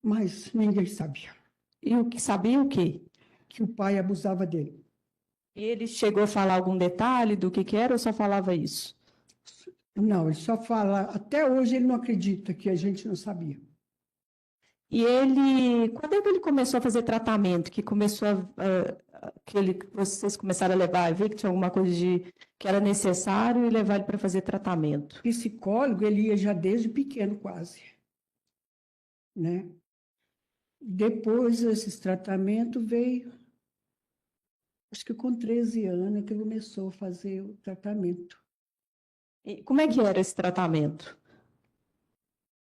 mas ninguém sabia. E o que sabia o quê? Que o pai abusava dele. E ele chegou a falar algum detalhe do que era ou só falava isso? Não, ele só fala, até hoje ele não acredita que a gente não sabia. E ele, quando é que ele começou a fazer tratamento? Que começou vocês começaram a levar, ver que tinha alguma coisa que era necessário e levar ele para fazer tratamento? Psicólogo, ele ia já desde pequeno, quase. Né? Depois, esse tratamento veio, acho que com 13 anos que ele começou a fazer o tratamento. E como é que era esse tratamento?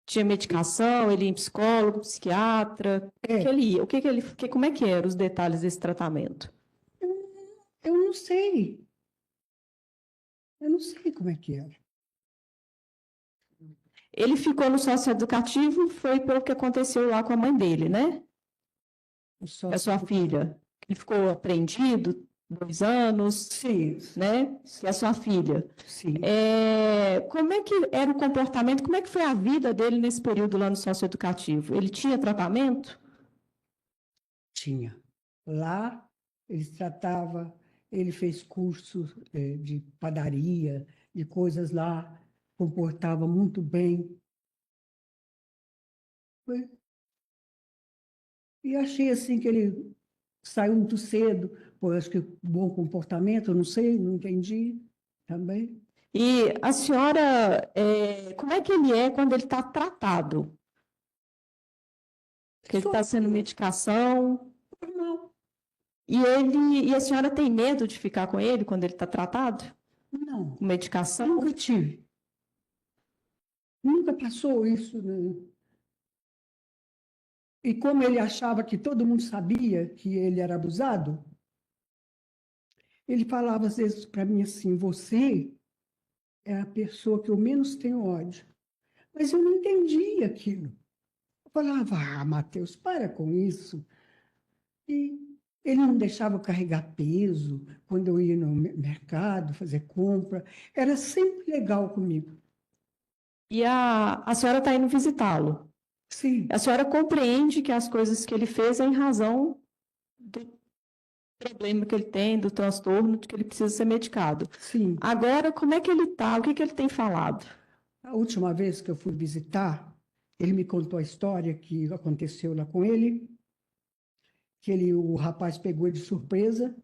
Tinha medicação, ele ia em psicólogo, psiquiatra? Que ele ia? Como é que eram os detalhes desse tratamento? Eu não sei. Eu não sei como é que era. Ele ficou no socioeducativo, foi pelo que aconteceu lá com a mãe dele, né? A sua filha. Ele ficou apreendido, 2 anos. Sim. Né? E a sua filha. Sim. Como é que era o comportamento, como é que foi a vida dele nesse período lá no socioeducativo? Ele tinha tratamento? Tinha. Lá, ele tratava, ele fez curso de padaria, de coisas lá, comportava muito bem. E achei assim que ele saiu muito cedo, por acho que bom comportamento, não sei, não entendi também. E a senhora, como é que ele é quando ele está tratado? Que ele está sendo medicação? Normal. E a senhora tem medo de ficar com ele quando ele está tratado? Não. Com medicação? Nunca tive. Nunca passou isso, né? E como ele achava que todo mundo sabia que ele era abusado, ele falava às vezes para mim assim, você é a pessoa que eu menos tenho ódio. Mas eu não entendia aquilo. Eu falava, Matheus, para com isso. E ele não deixava eu carregar peso quando eu ia no mercado fazer compra. Era sempre legal comigo. E a senhora está indo visitá-lo? Sim. A senhora compreende que as coisas que ele fez é em razão do problema que ele tem, do transtorno, de que ele precisa ser medicado. Sim. Agora, como é que ele está? O que ele tem falado? A última vez que eu fui visitar, ele me contou a história que aconteceu lá com ele, que o rapaz pegou ele de surpresa,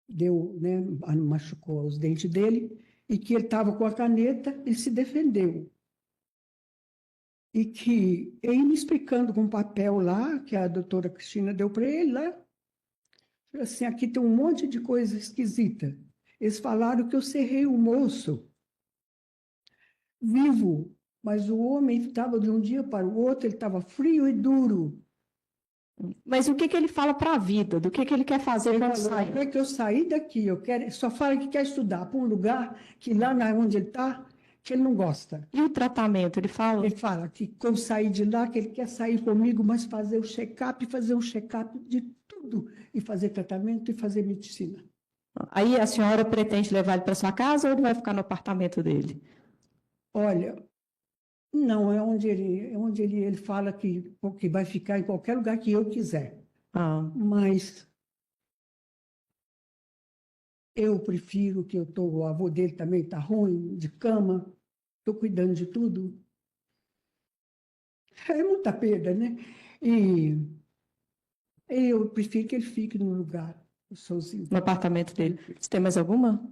né, machucou os dentes dele, e que ele estava com a caneta, ele se defendeu. E que ele me explicando com um papel lá, que a doutora Cristina deu para ele lá, assim, aqui tem um monte de coisa esquisita. Eles falaram que eu serrei o moço vivo, mas o homem estava de um dia para o outro, ele estava frio e duro. Mas o que ele fala para a vida? Do que ele quer fazer quando sai? É que eu saí daqui, só fala que quer estudar para um lugar que lá onde ele está, que ele não gosta. E o tratamento, ele fala? Ele fala que quando eu sair de lá, que ele quer sair comigo, mas fazer um check-up de tudo, e fazer tratamento e fazer medicina. Aí a senhora pretende levar ele para sua casa ou ele vai ficar no apartamento dele? Olha, não, é onde ele fala que vai ficar em qualquer lugar que eu quiser. Mas eu prefiro que o avô dele também está ruim, de cama, estou cuidando de tudo. É muita perda, né? E eu prefiro que ele fique no lugar sozinho. No apartamento dele. Você tem mais alguma?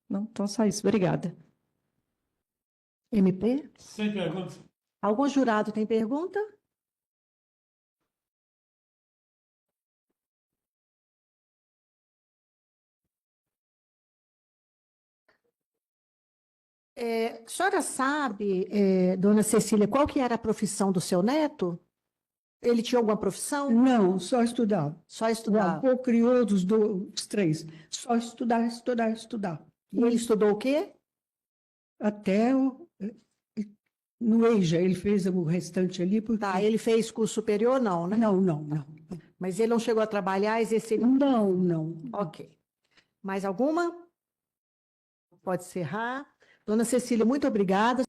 Não? Então só isso. Obrigada. MP? Sem perguntas. Algum jurado tem pergunta? A senhora sabe, dona Cecília, qual que era a profissão do seu neto? Ele tinha alguma profissão? Não, só estudava. Só O estudava. avô criou dos 3. Só estudar, estudar, estudar. E ele estudou o quê? Até no EJA, ele fez o restante ali. Porque... Tá, ele fez curso superior, não, né? Não. Mas ele não chegou a trabalhar, exercer... Não. Ok. Mais alguma? pode encerrar. Dona Cecília, muito obrigada.